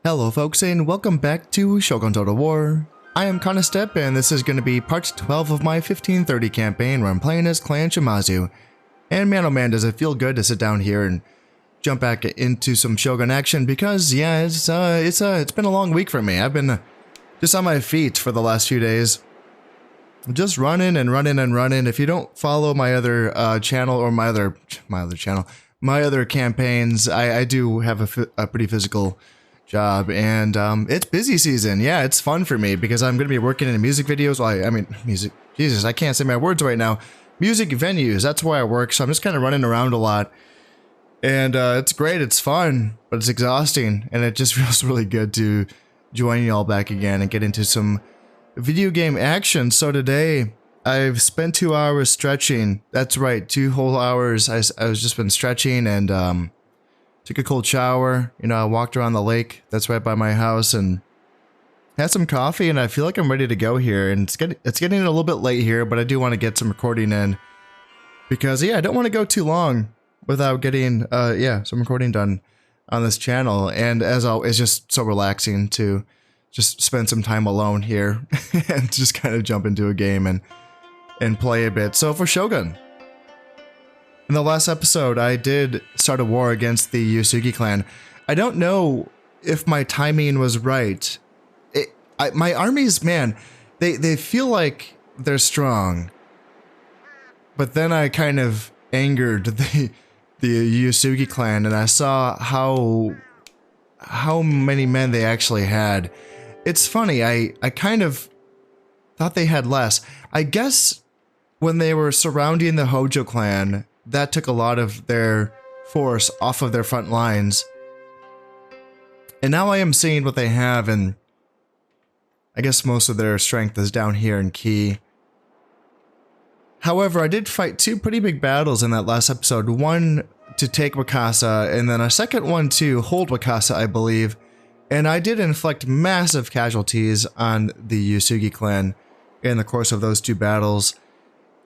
Hello folks and welcome back to Shogun Total War. I am Step and this is going to be part 12 of my 1530 campaign where I'm playing as Clan Shimazu. And man oh man, does it feel good to sit down here and jump back into some Shogun action because yeah, it's been a long week for me. I've been just on my feet for the last few days. Just running and running and running. If you don't follow my other channel or my other campaigns, I do have a pretty physical job, and it's busy season. Yeah, it's fun for me because I'm going to be working in music videos. Music. Jesus, I can't say my words right now. Music venues. That's where I work. So I'm just kind of running around a lot, and it's great. It's fun, but it's exhausting, and it just feels really good to join y'all back again and get into some video game action. So today I've spent 2 hours stretching. That's right, 2 whole hours. I was just been stretching and took a cold shower. You know, I walked around the lake that's right by my house and had some coffee, and I feel like I'm ready to go here. And it's getting a little bit late here, but I do want to get some recording in because yeah, I don't want to go too long without getting some recording done on this channel. And as always, it's just so relaxing to just spend some time alone here and just kind of jump into a game and play a bit. So for Shogun, in the last episode, I did start a war against the Yusugi clan. I don't know if my timing was right. My armies, man, they feel like they're strong. But then I kind of angered the Yusugi clan, and I saw how many men they actually had. It's funny, I kind of thought they had less. I guess when they were surrounding the Hojo clan, that took a lot of their force off of their front lines. And now I am seeing what they have, and I guess most of their strength is down here in Ki. However, I did fight 2 pretty big battles in that last episode. One to take Wakasa, and then a second one to hold Wakasa, I believe. And I did inflict massive casualties on the Yusugi clan in the course of those 2 battles.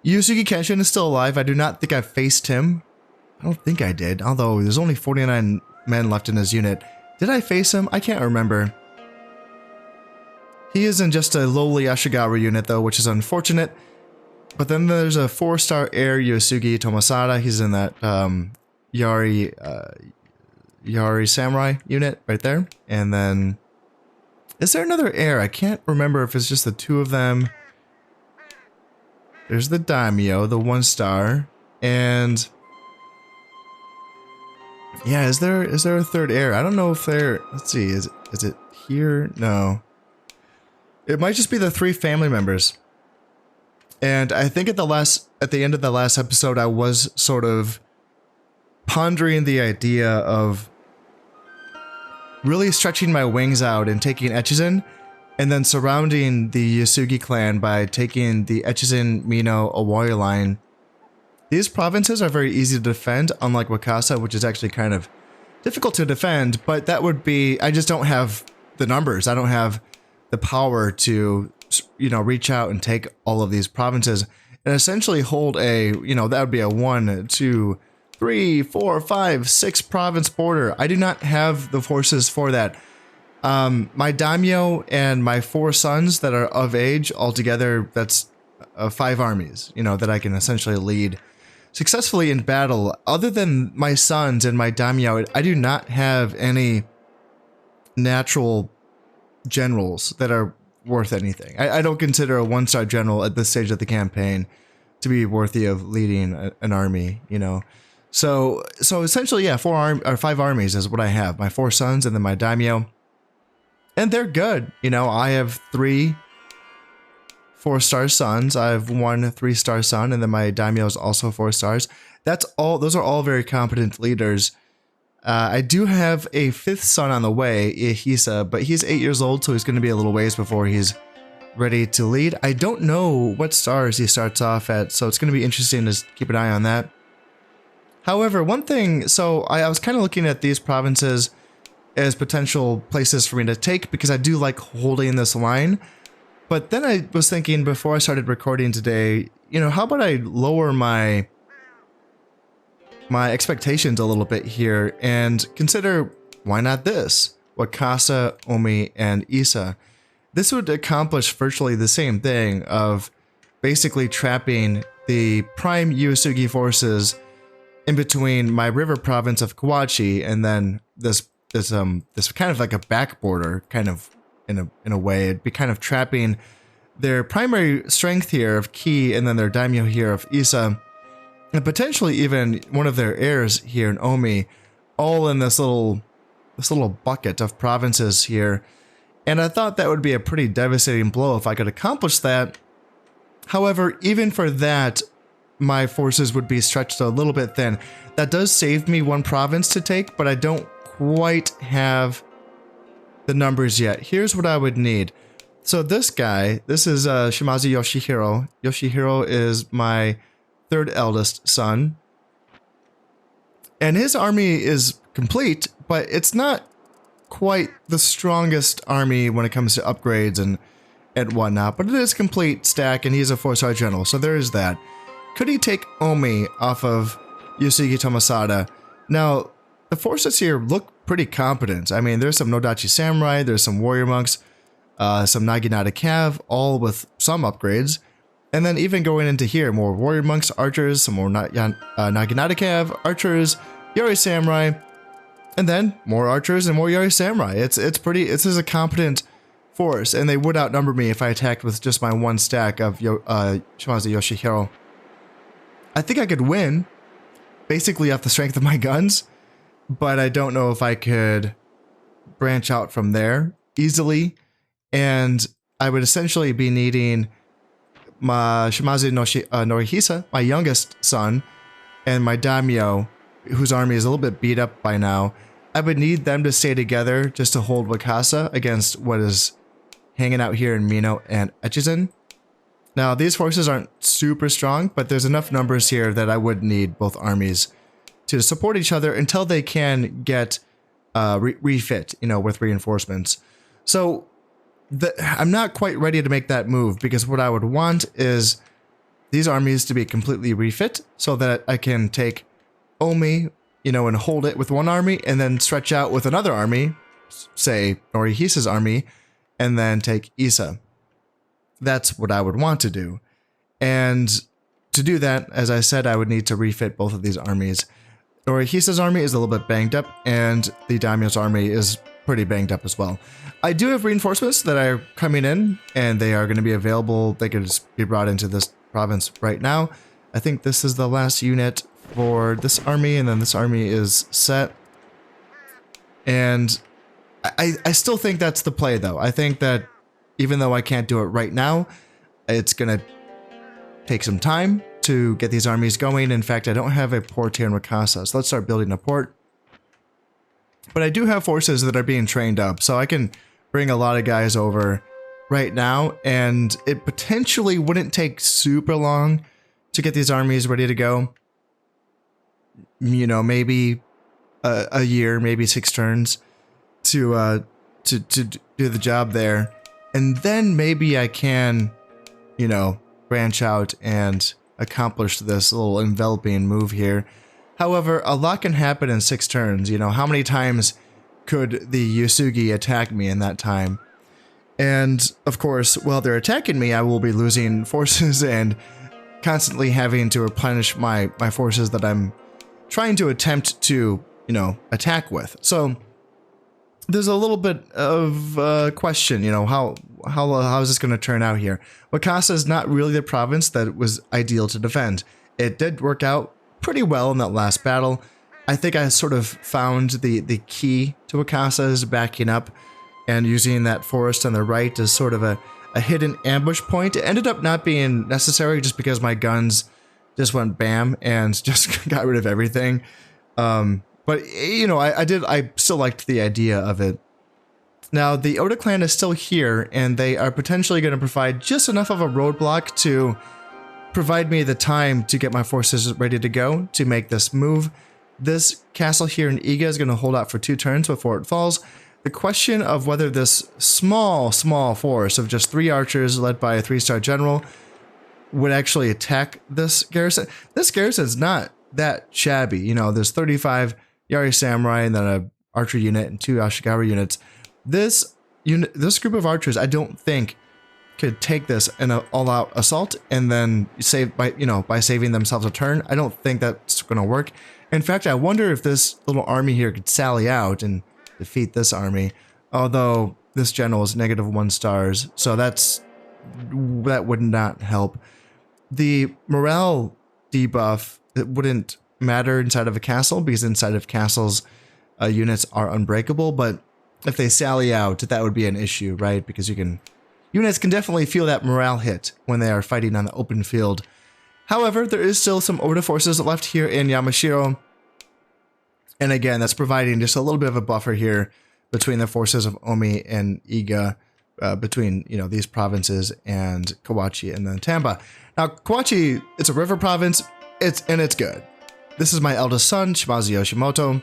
Yusugi Kenshin is still alive. I do not think I faced him. I don't think I did, although there's only 49 men left in his unit. Did I face him? I can't remember. He is in just a lowly Ashigaru unit though, which is unfortunate. But then there's a 4-star heir Yusugi Tomasada. He's in that Yari Samurai unit right there. And then, is there another heir? I can't remember if it's just the 2 of them. There's the Daimyo, the 1-star, and yeah, is there a 3rd heir? I don't know if they're, let's see, is it here? No. It might just be the 3 family members. And I think at the end of the last episode, I was sort of pondering the idea of really stretching my wings out and taking Echizen, and then surrounding the Yusugi clan by taking the Echizen, Mino, Owari line. These provinces are very easy to defend, unlike Wakasa, which is actually kind of difficult to defend, but that would be, I just don't have the numbers. I don't have the power to, you know, reach out and take all of these provinces and essentially hold a, you know, that would be a 1, 2, 3, 4, 5, 6 province border. I do not have the forces for that. My daimyo and my 4 sons that are of age altogether, that's 5 armies, you know, that I can essentially lead successfully in battle. Other than my sons and my daimyo, I do not have any natural generals that are worth anything. I don't consider a 1-star general at this stage of the campaign to be worthy of leading an army, you know. So essentially, yeah, 5 armies is what I have. My 4 sons and then my daimyo. And they're good. You know, I have 3 4-star sons. I have 1 3-star son, and then my daimyo is also 4 stars. That's all. Those are all very competent leaders. I do have a 5th son on the way, Ihisa, but he's 8 years old, so he's going to be a little ways before he's ready to lead. I don't know what stars he starts off at, so it's going to be interesting to keep an eye on that. However, one thing, so I was kind of looking at these provinces as potential places for me to take because I do like holding this line. But then I was thinking before I started recording today, you know, how about I lower my expectations a little bit here and consider, why not this? Wakasa, Omi, and Issa. This would accomplish virtually the same thing of basically trapping the prime Uesugi forces in between my river province of Kawachi and then this kind of like a back border, kind of in a way. It'd be kind of trapping their primary strength here of Ki and then their daimyo here of Issa, and potentially even one of their heirs here in Omi, all in this little bucket of provinces here. And I thought that would be a pretty devastating blow if I could accomplish that. However, even for that, my forces would be stretched a little bit thin. That does save me one province to take, but I don't quite have the numbers yet. Here's what I would need. So this guy, this is Shimazu Yoshihiro. Yoshihiro is my third eldest son. And his army is complete, but it's not quite the strongest army when it comes to upgrades and whatnot. But it is complete stack, and he's a 4-star general, so there is that. Could he take Omi off of Uesugi Tomasada? Now, the forces here look pretty competent. I mean, there's some Nodachi Samurai, there's some Warrior Monks, some Naginata Cav, all with some upgrades. And then even going into here, more Warrior Monks, Archers, some more Naginata Cav, Archers, Yari Samurai, and then more Archers and more Yari Samurai. This is a competent force, and they would outnumber me if I attacked with just my one stack of Shimazu Yoshihiro. I think I could win, basically off the strength of my guns, but I don't know if I could branch out from there easily. And I would essentially be needing my Shimazu Norihisa, my youngest son, and my daimyo, whose army is a little bit beat up by now. I would need them to stay together just to hold Wakasa against what is hanging out here in Mino and Echizen. Now, these forces aren't super strong, but there's enough numbers here that I would need both armies to support each other until they can get refit, with reinforcements. So I'm not quite ready to make that move, because what I would want is these armies to be completely refit so that I can take Omi, and hold it with one army and then stretch out with another army, say Norihisa's army, and then take Issa. That's what I would want to do. And to do that, as I said, I would need to refit both of these armies. Norihisa's army is a little bit banged up, and the daimyo's army is pretty banged up as well. I do have reinforcements that are coming in, and they are going to be available. They could just be brought into this province right now. I think this is the last unit for this army, and then this army is set. And I still think that's the play, though. I think that even though I can't do it right now, it's going to take some time to get these armies going. In fact, I don't have a port here in Wakasa, so let's start building a port. But I do have forces that are being trained up, so I can bring a lot of guys over right now, and it potentially wouldn't take super long to get these armies ready to go. Maybe a year, maybe 6 turns to do the job there. And then maybe I can, branch out and accomplish this little enveloping move here. However, a lot can happen in 6 turns. How many times could the Uesugi attack me in that time? And of course, while they're attacking me, I will be losing forces and constantly having to replenish my forces that I'm trying to attempt to, attack with. So there's a little bit of question, how is this going to turn out here? Wakasa is not really the province that was ideal to defend. It did work out pretty well in that last battle. I think I sort of found the key to Wakasa's backing up and using that forest on the right as sort of a hidden ambush point. It ended up not being necessary just because my guns just went bam and just got rid of everything. But, I still liked the idea of it. Now, the Oda clan is still here, and they are potentially going to provide just enough of a roadblock to provide me the time to get my forces ready to go to make this move. This castle here in Iga is going to hold out for 2 turns before it falls. The question of whether this small force of just 3 archers led by a 3-star general would actually attack this garrison. This garrison is not that shabby. There's 35 Yari Samurai and then a archer unit and 2 Ashigaru units. This group of archers, I don't think could take this in an all-out assault and then save by saving themselves a turn. I don't think that's going to work. In fact, I wonder if this little army here could sally out and defeat this army. Although this general is -1 stars, so that would not help. The morale debuff, it wouldn't matter inside of a castle because inside of castles, units are unbreakable. But if they sally out, that would be an issue, right? Because units can definitely feel that morale hit when they are fighting on the open field. However, there is still some Oda forces left here in Yamashiro. And again, that's providing just a little bit of a buffer here between the forces of Omi and Iga, between, these provinces and Kawachi and then Tamba. Now, Kawachi, it's a river province, it's good. This is my eldest son, Shimazu Yoshimoto.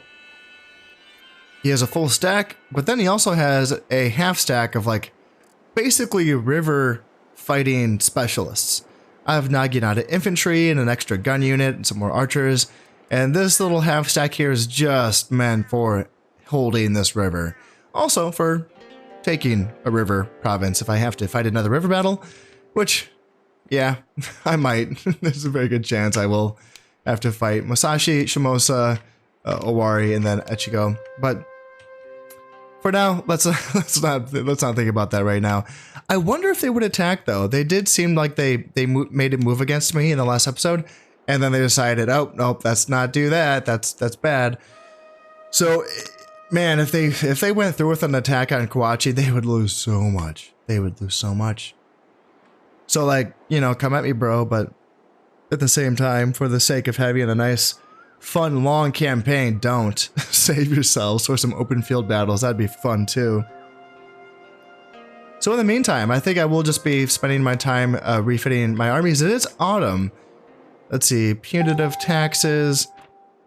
He has a full stack, but then he also has a half stack of basically river fighting specialists. I have Naginata infantry and an extra gun unit and some more archers. And this little half stack here is just meant for holding this river. Also for taking a river province if I have to fight another river battle, which, yeah, I might. There's a very good chance I will have to fight Musashi, Shimosa, Owari, and then Echigo. But for now, let's not think about that right now. I wonder if they would attack though. They did seem like they made a move against me in the last episode, and then they decided, oh nope, let's not do that. That's bad. So, man, if they went through with an attack on Kawachi, they would lose so much. They would lose so much. So come at me, bro. But at the same time, for the sake of having a nice, fun, long campaign, don't. Save yourselves for some open field battles. That'd be fun too. So in the meantime, I think I will just be spending my time refitting my armies. It is autumn. Let's see, punitive taxes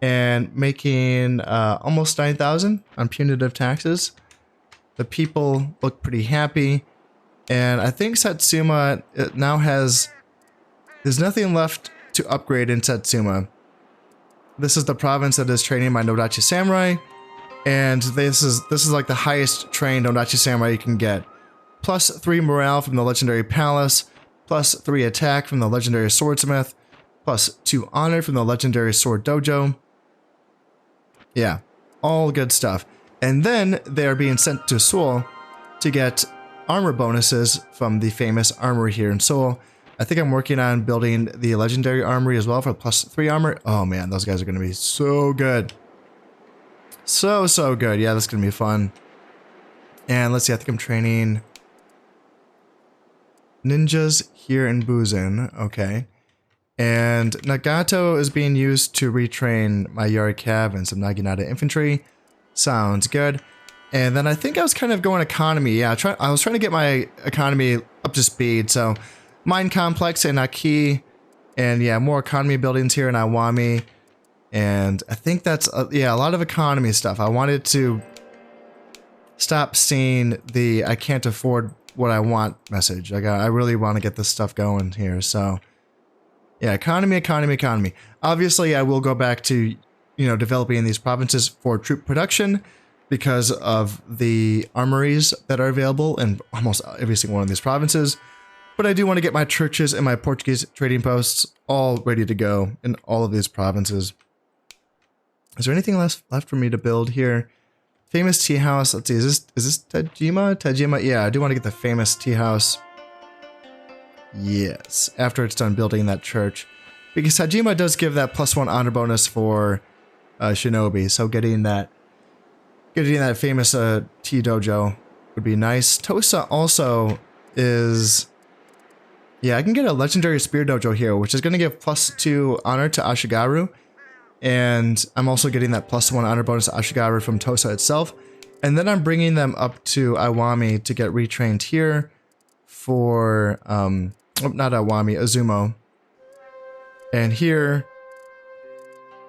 and making almost 9,000 on punitive taxes. The people look pretty happy. And I think Satsuma now there's nothing left to upgrade in Satsuma. This is the province that is training my Nodachi Samurai, and this is like the highest trained Nodachi Samurai you can get. +3 morale from the Legendary Palace, +3 attack from the Legendary Swordsmith, +2 honor from the Legendary Sword Dojo. Yeah, all good stuff. And then they are being sent to Seoul to get armor bonuses from the famous armory here in Seoul. I think I'm working on building the legendary armory as well for +3 armor. Oh man, those guys are going to be so good. So good. Yeah, that's going to be fun. And let's see, I think I'm training ninjas here in Buzen. Okay. And Nagato is being used to retrain my Yari Cav and some Naginata infantry. Sounds good. And then I think I was kind of going economy. Yeah, I was trying to get my economy up to speed. So Mine Complex in Aki, and yeah, more economy buildings here in Iwami, and I think that's a lot of economy stuff. I wanted to stop seeing the "I can't afford what I want" message. I really want to get this stuff going here. So yeah, economy. Obviously, I will go back to developing these provinces for troop production because of the armories that are available in almost every single one of these provinces. But I do want to get my churches and my Portuguese trading posts all ready to go in all of these provinces. Is there anything left for me to build here? Famous tea house. Let's see. Is this Tajima? Tajima. Yeah, I do want to get the famous tea house. Yes, after it's done building that church, because Tajima does give that +1 honor bonus for Shinobi. So getting that famous tea dojo would be nice. Tosa also is. Yeah, I can get a legendary spear dojo here, which is going to give +2 honor to Ashigaru. And I'm also getting that +1 honor bonus to Ashigaru from Tosa itself. And then I'm bringing them up to Iwami to get retrained here for, not Iwami, Azumo. And here,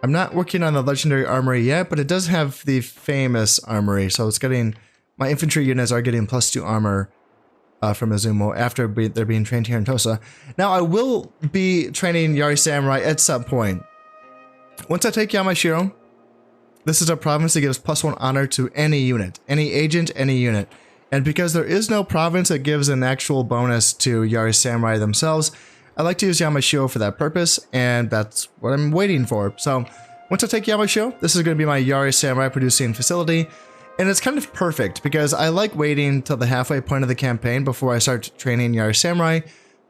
I'm not working on the legendary armory yet, but it does have the famous armory. So it's getting, my infantry units are getting +2 armor from Azumo after they're being trained here in Tosa. Now, I will be training Yari Samurai at some point. Once I take Yamashiro, This is a province that gives +1 honor to any unit, any agent, any unit. And because there is no province that gives an actual bonus to Yari Samurai themselves, I like to use Yamashiro for that purpose, and that's what I'm waiting for. So once I take Yamashiro, this is going to be my Yari Samurai producing facility. And it's kind of perfect because I like waiting till the halfway point of the campaign before I start training Yari Samurai,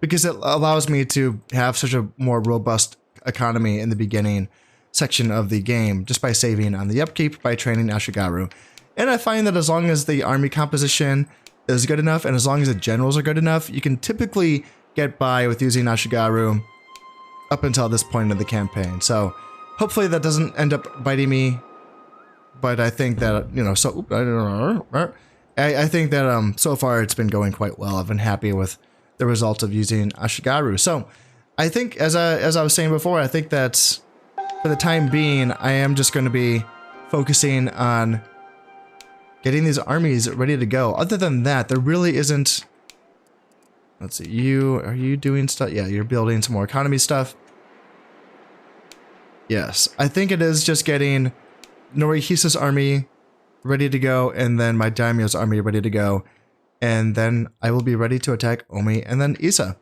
because it allows me to have such a more robust economy in the beginning section of the game, just by saving on the upkeep by training Ashigaru. And I find that as long as the army composition is good enough, and as long as the generals are good enough, you can typically get by with using Ashigaru up until this point of the campaign. So hopefully that doesn't end up biting me, but I think that, you know, so I think that so far it's been going quite well. I've been happy with the results of using Ashigaru. So I think, as I was saying before, I think that for the time being, I am just going to be focusing on getting these armies ready to go. Other than that, there really isn't... Let's see, are you doing stuff? Yeah, you're building some more economy stuff. Yes, I think it is just getting Norihisa's army ready to go, and then my daimyo's army ready to go. And then I will be ready to attack Omi and then Issa.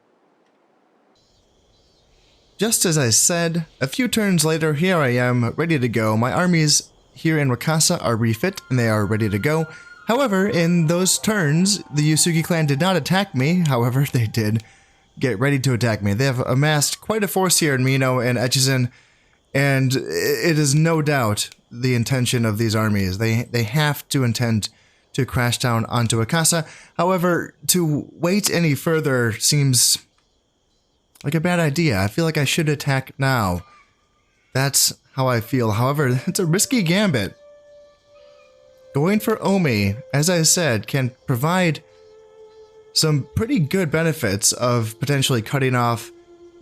Just as I said, a few turns later, here I am, ready to go. My armies here in Wakasa are refit and they are ready to go. However, in those turns, the Yusugi clan did not attack me. However, they did get ready to attack me. They have amassed quite a force here in Mino and Echizen, and it is no doubt the intention of these armies. They have to intend to crash down onto Wakasa. However, to wait any further seems like a bad idea. I feel like I should attack now. That's how I feel. However, it's a risky gambit. Going for Omi, as I said, can provide some pretty good benefits of potentially cutting off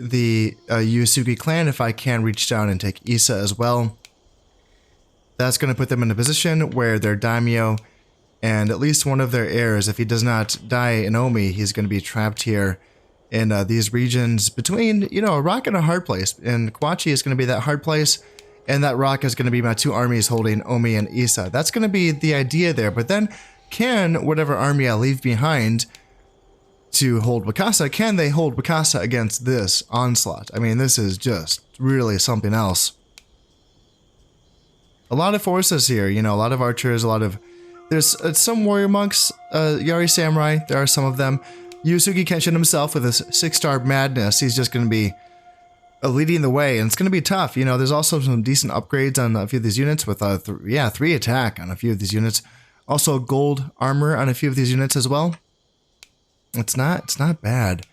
the Yusugi clan if I can reach down and take Issa as well. That's going to put them in a position where their daimyo and at least one of their heirs, if he does not die in Omi, he's going to be trapped here in these regions between, you know, a rock and a hard place. And Kawachi is going to be that hard place, and that rock is going to be my two armies holding Omi and Issa. That's going to be the idea there. But then, can whatever army I leave behind to hold Wakasa, can they hold Wakasa against this onslaught? I mean, this is just really something else. A lot of forces here, you know, a lot of archers, a lot of... There's some warrior monks, Yari Samurai, there are some of them. Yusugi Kenshin himself with his 6-star madness, he's just going to be leading the way, and it's going to be tough. You know, there's also some decent upgrades on a few of these units with, 3 attack on a few of these units. Also gold armor on a few of these units as well. It's not bad.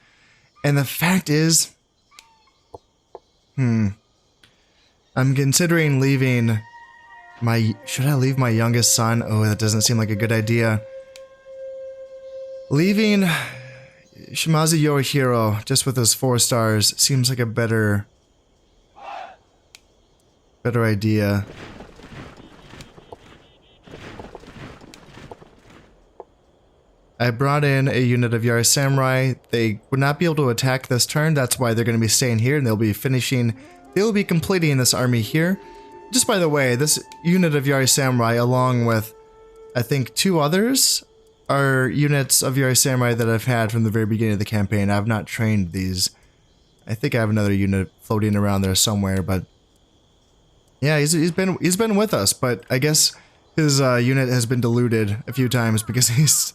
And the fact is, I'm considering leaving should I leave my youngest son? Oh, that doesn't seem like a good idea. Leaving Shimazu Yorihiro just with those 4 stars seems like a better idea. I brought in a unit of Yari Samurai. They would not be able to attack this turn. That's why they're going to be staying here, and they'll be completing this army here. Just by the way, this unit of Yari Samurai, along with, I think, 2 others, are units of Yari Samurai that I've had from the very beginning of the campaign. I've not trained these. I think I have another unit floating around there somewhere, but yeah, he's been with us, but I guess his unit has been diluted a few times because he's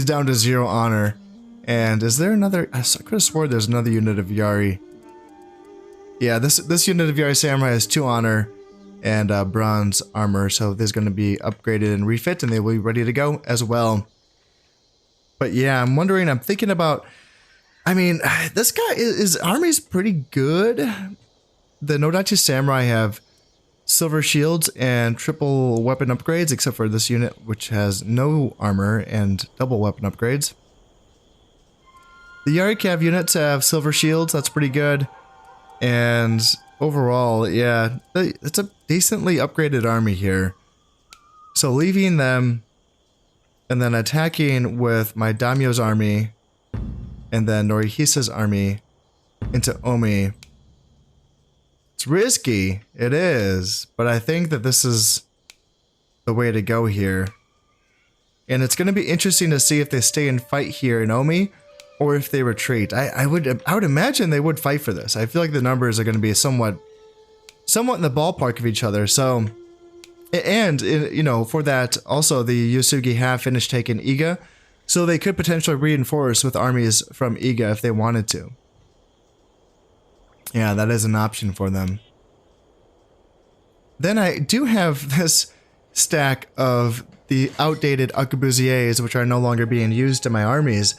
down to 0 honor. And is there another? I could have sworn there's another unit of Yari. Yeah, this unit of Yari Samurai has 2 honor and bronze armor, so there's going to be upgraded and refit, and they will be ready to go as well. But yeah, I'm thinking about, I mean, this guy, his army's pretty good. The Nodachi Samurai have silver shields and triple weapon upgrades, except for this unit, which has no armor and double weapon upgrades. The Yari Cav units have silver shields, that's pretty good. And overall, yeah, it's a decently upgraded army here. So leaving them and then attacking with my daimyo's army and then Norihisa's army into Omi. It's risky, it is, but I think that this is the way to go here. And it's going to be interesting to see if they stay and fight here in Omi or if they retreat. I would imagine they would fight for this. I feel like the numbers are going to be somewhat in the ballpark of each other. So, and you know, for that also the Yusugi have finished taking Iga, so they could potentially reinforce with armies from Iga if they wanted to. Yeah, that is an option for them. Then I do have this stack of the outdated arquebusiers, which are no longer being used in my armies.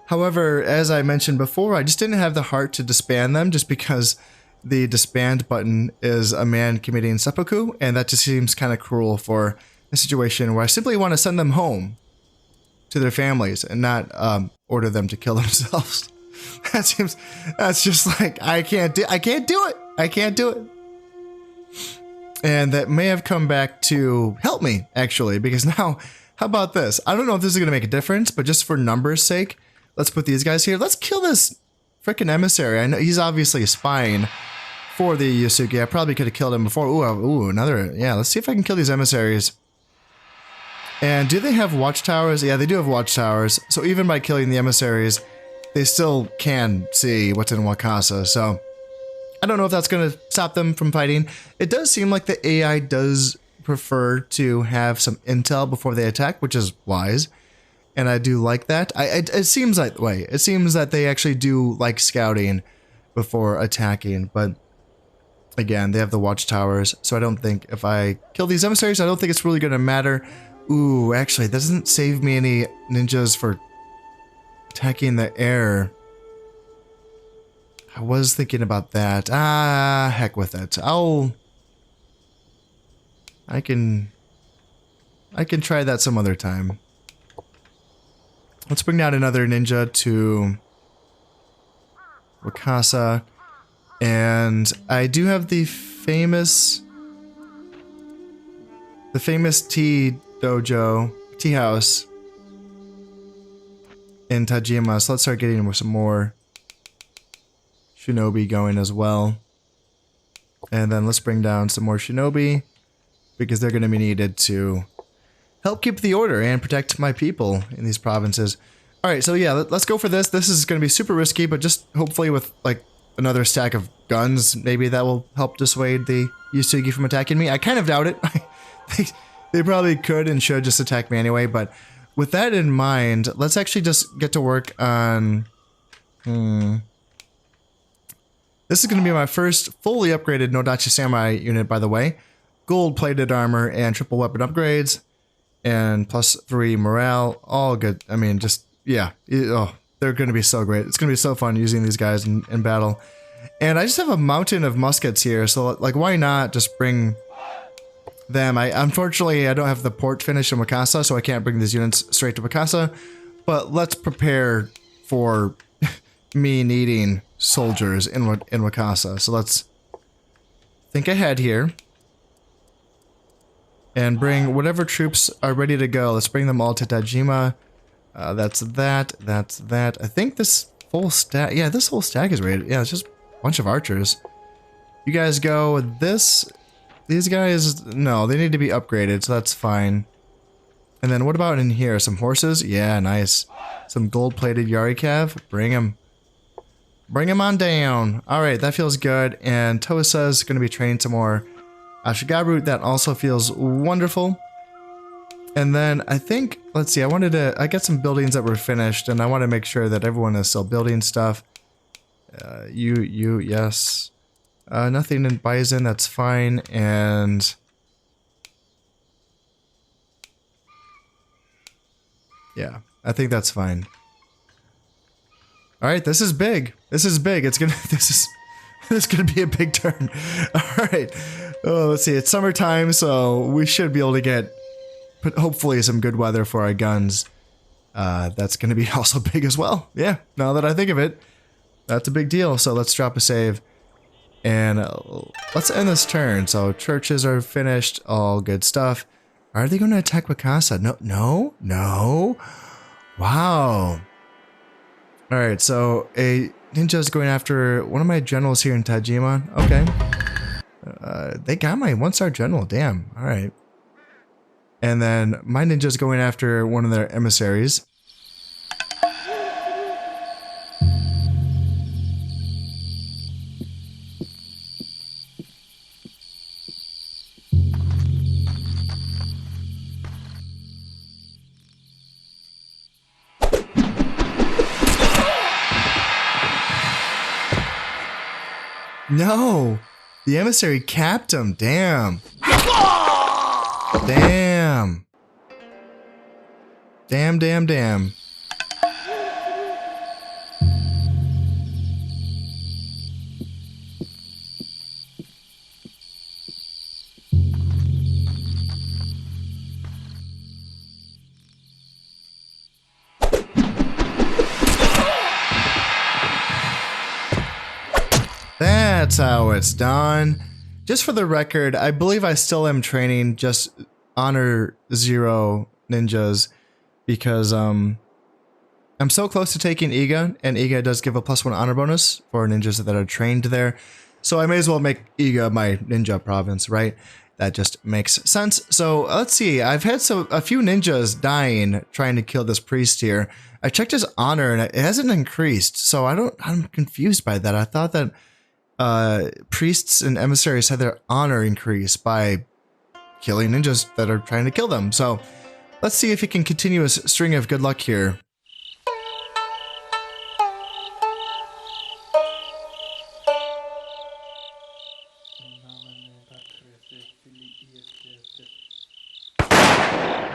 However, as I mentioned before, I just didn't have the heart to disband them just because the disband button is a man committing seppuku, and that just seems kind of cruel for a situation where I simply want to send them home to their families and not order them to kill themselves. That's just like, I can't do it. And that may have come back to help me, actually, because now, how about this? I don't know if this is going to make a difference, but just for numbers' sake, let's put these guys here. Let's kill this freaking emissary. I know he's obviously spying for the Yusugi. I probably could have killed him before. Ooh, another. Yeah, let's see if I can kill these emissaries. And do they have watchtowers? Yeah, they do have watchtowers. So even by killing the emissaries, they still can see what's in Wakasa. So I don't know if that's going to stop them from fighting. It does seem like the AI does prefer to have some intel before they attack, which is wise. And I do like that. It seems that way. It seems that they actually do like scouting before attacking. But again, they have the watchtowers. So I don't think if I kill these emissaries, I don't think it's really going to matter. Ooh, actually, that doesn't save me any ninjas for attacking the air. I was thinking about that. Heck with it. I can try that some other time. Let's bring down another ninja to Wakasa. And I do have the famous tea dojo, tea house in Tajima. So let's start getting some more shinobi going as well. And then let's bring down some more shinobi because they're going to be needed to help keep the order and protect my people in these provinces. All right, so yeah, let's go for this. This is going to be super risky, but just hopefully with like another stack of guns, maybe that will help dissuade the Yusugi from attacking me. I kind of doubt it. They probably could and should just attack me anyway, but with that in mind, let's actually just get to work on... This is going to be my first fully upgraded Nodachi Samurai unit, by the way. Gold-plated armor and triple weapon upgrades. And +3 morale. All good. I mean, just, yeah. Oh, they're going to be so great. It's going to be so fun using these guys in battle. And I just have a mountain of muskets here, so, like, why not just bring them? Unfortunately, I don't have the port finish in Wakasa, so I can't bring these units straight to Wakasa. But let's prepare for me needing soldiers in Wakasa. So let's think ahead here and bring whatever troops are ready to go. Let's bring them all to Tajima. That's that. I think this full stack, yeah, this whole stack is ready. Yeah, it's just a bunch of archers. You guys go with this. These guys, no, they need to be upgraded, so that's fine. And then what about in here? Some horses? Yeah, nice. Some gold-plated Yarikav. Bring them. Bring him on down. Alright, that feels good. And Tosa's going to be training some more Ashigaru. That also feels wonderful. And then I think, let's see, I got some buildings that were finished, and I want to make sure that everyone is still building stuff. Yes. Nothing in Bison, that's fine. And yeah, I think that's fine. All right, this is big. This is big. This is gonna be a big turn. All right. Oh, let's see. It's summertime, so we should be able to get, hopefully, some good weather for our guns. That's gonna be also big as well. Yeah. Now that I think of it, that's a big deal. So let's drop a save, and let's end this turn. So churches are finished. All good stuff. Are they going to attack Wakasa? No. Wow. All right, so a ninja is going after one of my generals here in Tajima. Okay. They got my 1-star general. Damn. All right. And then my ninja's going after one of their emissaries. No! The emissary capped him. Damn. Damn. Damn, damn, damn. That's how it's done. Just for the record, I believe I still am training just Honor 0 ninjas because I'm so close to taking Iga, and Iga does give a +1 honor bonus for ninjas that are trained there. So I may as well make Iga my ninja province, right? That just makes sense. So let's see. I've had a few ninjas dying trying to kill this priest here. I checked his honor and it hasn't increased. So I'm confused by that. I thought that priests and emissaries had their honor increase by killing ninjas that are trying to kill them. So let's see if he can continue his string of good luck here.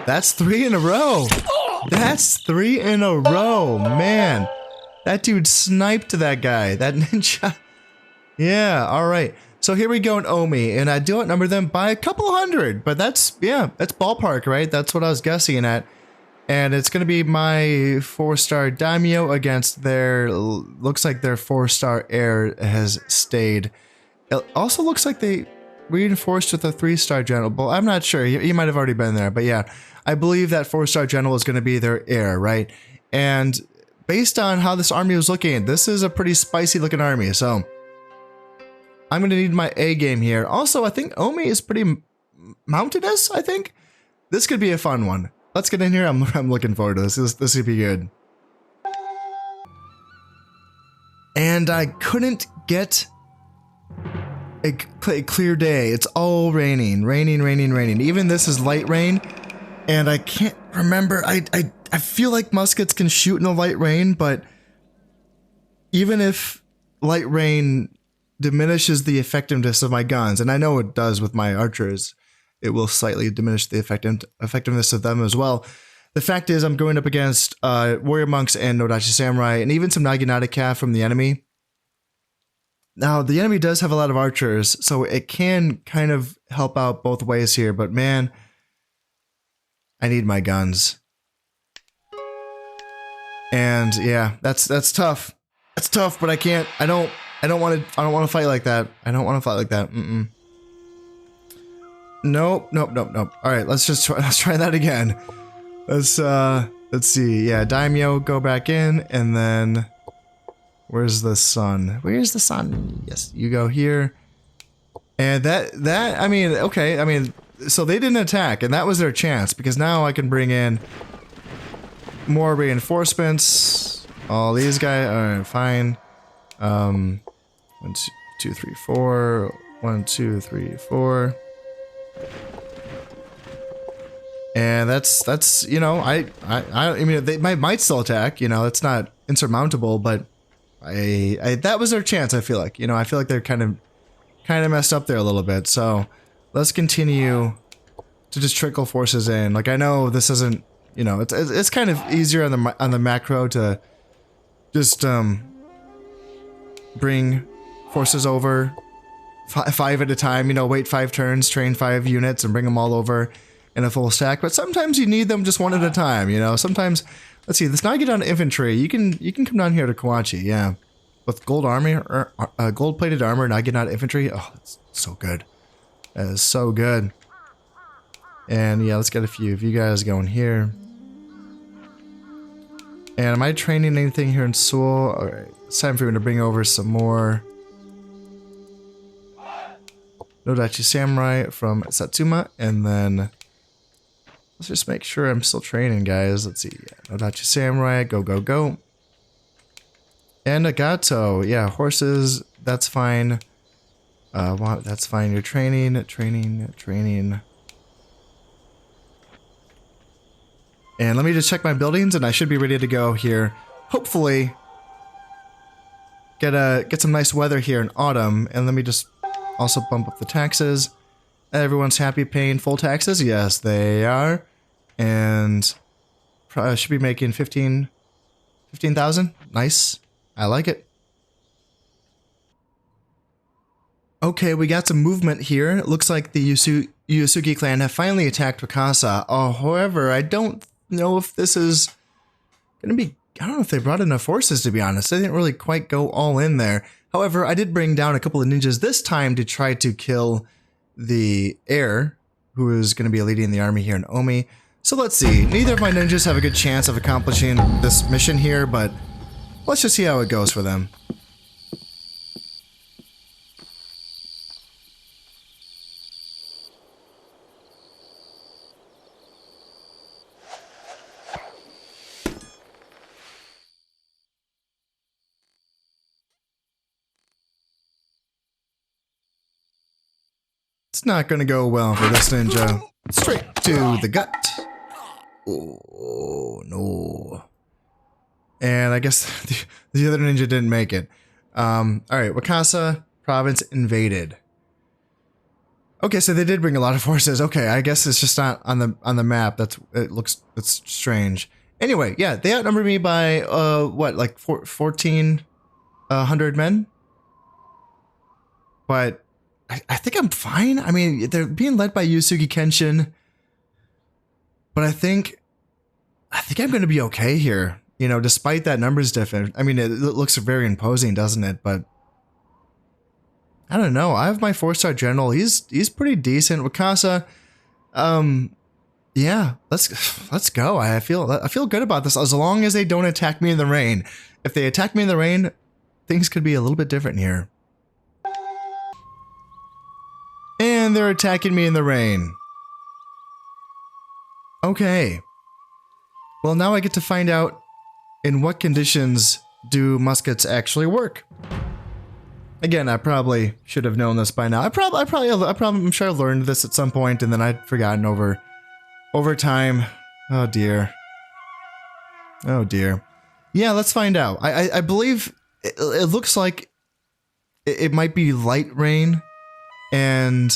That's 3 in a row. That's 3 in a row, man. That dude sniped that guy, that ninja. Yeah, all right. So here we go in Omi, and I do outnumber them by a couple hundred, but that's ballpark, right? That's what I was guessing at. And it's going to be my 4-star daimyo against their, looks like their 4-star heir has stayed. It also looks like they reinforced with a 3-star general. Well, I'm not sure. He might have already been there, but yeah, I believe that 4-star general is going to be their heir, right? And based on how this army was looking, this is a pretty spicy looking army, so I'm going to need my A game here. Also, I think Omi is pretty mountainous, I think. This could be a fun one. Let's get in here. I'm looking forward to this. This could be good. And I couldn't get a clear day. It's all raining. Raining. Even this is light rain. And I can't remember. I feel like muskets can shoot in the light rain, but even if light rain diminishes the effectiveness of my guns, and I know it does with my archers, it will slightly diminish the effectiveness of them as well. The fact is, I'm going up against warrior monks and Nodachi samurai, and even some Naginata calf from the enemy. Now, the enemy does have a lot of archers, so it can kind of help out both ways here, but man, I need my guns. And yeah, that's tough. That's tough, but I can't. I don't want to fight like that. I don't want to fight like that. Nope. All right, let's try that again. Let's see. Yeah, daimyo, go back in, and then where's the sun? Where's the sun? Yes, you go here. And that I mean, okay, I mean, so they didn't attack, and that was their chance, because now I can bring in more reinforcements. All these guys are fine. 1, 2, 3, 4. 1, 2, 3, 4. And that's you know, I mean, they might still attack, you know, it's not insurmountable, but that was their chance. I feel like, you know, I feel like they're kind of messed up there a little bit. So let's continue to just trickle forces in. Like, I know this isn't, you know, it's kind of easier on the macro to just bring forces over 5 at a time, you know, wait 5 turns, train 5 units, and bring them all over in a full stack. But sometimes you need them just 1 at a time, you know. Sometimes, let's see, let's not get down to infantry. You can come down here to Kawachi, yeah, with gold armor or gold-plated armor, and I get out infantry. Oh, that's so good. That is so good. And yeah, let's get a few of you guys going here. And am I training anything here in Seoul? All right, it's time for me to bring over some more Nodachi samurai from Satsuma, and then Let's just make sure I'm still training, guys. Let's see. Yeah, Nodachi Samurai. Go, go, go. And Nagato. Yeah, horses. That's fine. That's fine. You're training. And let me just check my buildings, and I should be ready to go here. Hopefully, get some nice weather here in autumn. And let me just also bump up the taxes. Everyone's happy paying full taxes. Yes, they are. And should be making 15,000. Nice. I like it. Okay, we got some movement here. It looks like the Yusugi clan have finally attacked Wakasa. However, I don't know if this is going to be... I don't know if they brought enough forces, to be honest. They didn't really quite go all in there. However, I did bring down a couple of ninjas this time to try to kill the heir, who is going to be leading the army here in Omi. So let's see. Neither of my ninjas have a good chance of accomplishing this mission here, but let's just see how it goes for them. It's not going to go well for this ninja. Straight to the gut. Oh, no. And I guess the other ninja didn't make it. Alright, Wakasa province invaded. Okay, so they did bring a lot of forces. Okay, I guess it's just not on the map. It's strange. Anyway, yeah, they outnumbered me by what, like 1,400 men? But I think I'm fine. I mean, they're being led by Yusugi Kenshin. But I think I'm going to be okay here. You know, despite that numbers difference. I mean, it looks very imposing, doesn't it? But I don't know. I have my 4-star general. He's pretty decent. Wakasa, yeah, let's go. I feel good about this as long as they don't attack me in the rain. If they attack me in the rain, things could be a little bit different here. And they're attacking me in the rain. Okay. Well, now I get to find out in what conditions do muskets actually work. Again, I probably should have known this by now. I'm sure I learned this at some point, and then I'd forgotten over time. Oh dear. Oh dear. Yeah, let's find out. I believe it looks like it might be light rain. And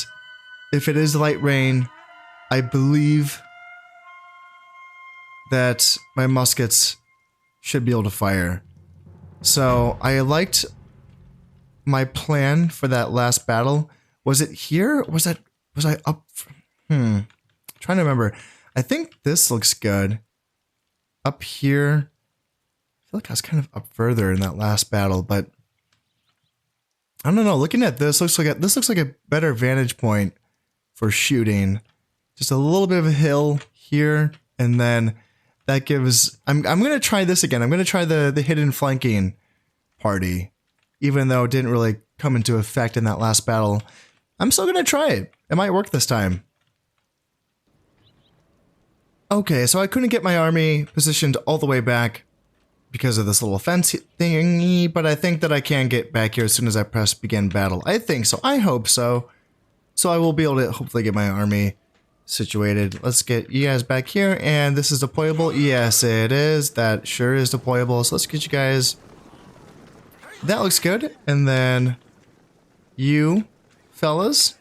if it is light rain, I believe that my muskets should be able to fire. So I liked my plan for that last battle. Was it here? Was I up? Trying to remember. I think this looks good. Up here. I feel like I was kind of up further in that last battle, but I don't know. Looking at this, looks like a better vantage point for shooting. Just a little bit of a hill here, and then that gives. I'm gonna try this again. I'm gonna try the hidden flanking party, even though it didn't really come into effect in that last battle. I'm still gonna try it. It might work this time. Okay, so I couldn't get my army positioned all the way back because of this little fence thingy, but I think that I can get back here as soon as I press begin battle. I think so. I hope so. So I will be able to hopefully get my army situated. Let's get you guys back here, and this is deployable. Yes, it is. That sure is deployable. So let's get you guys. That looks good. And then you fellas,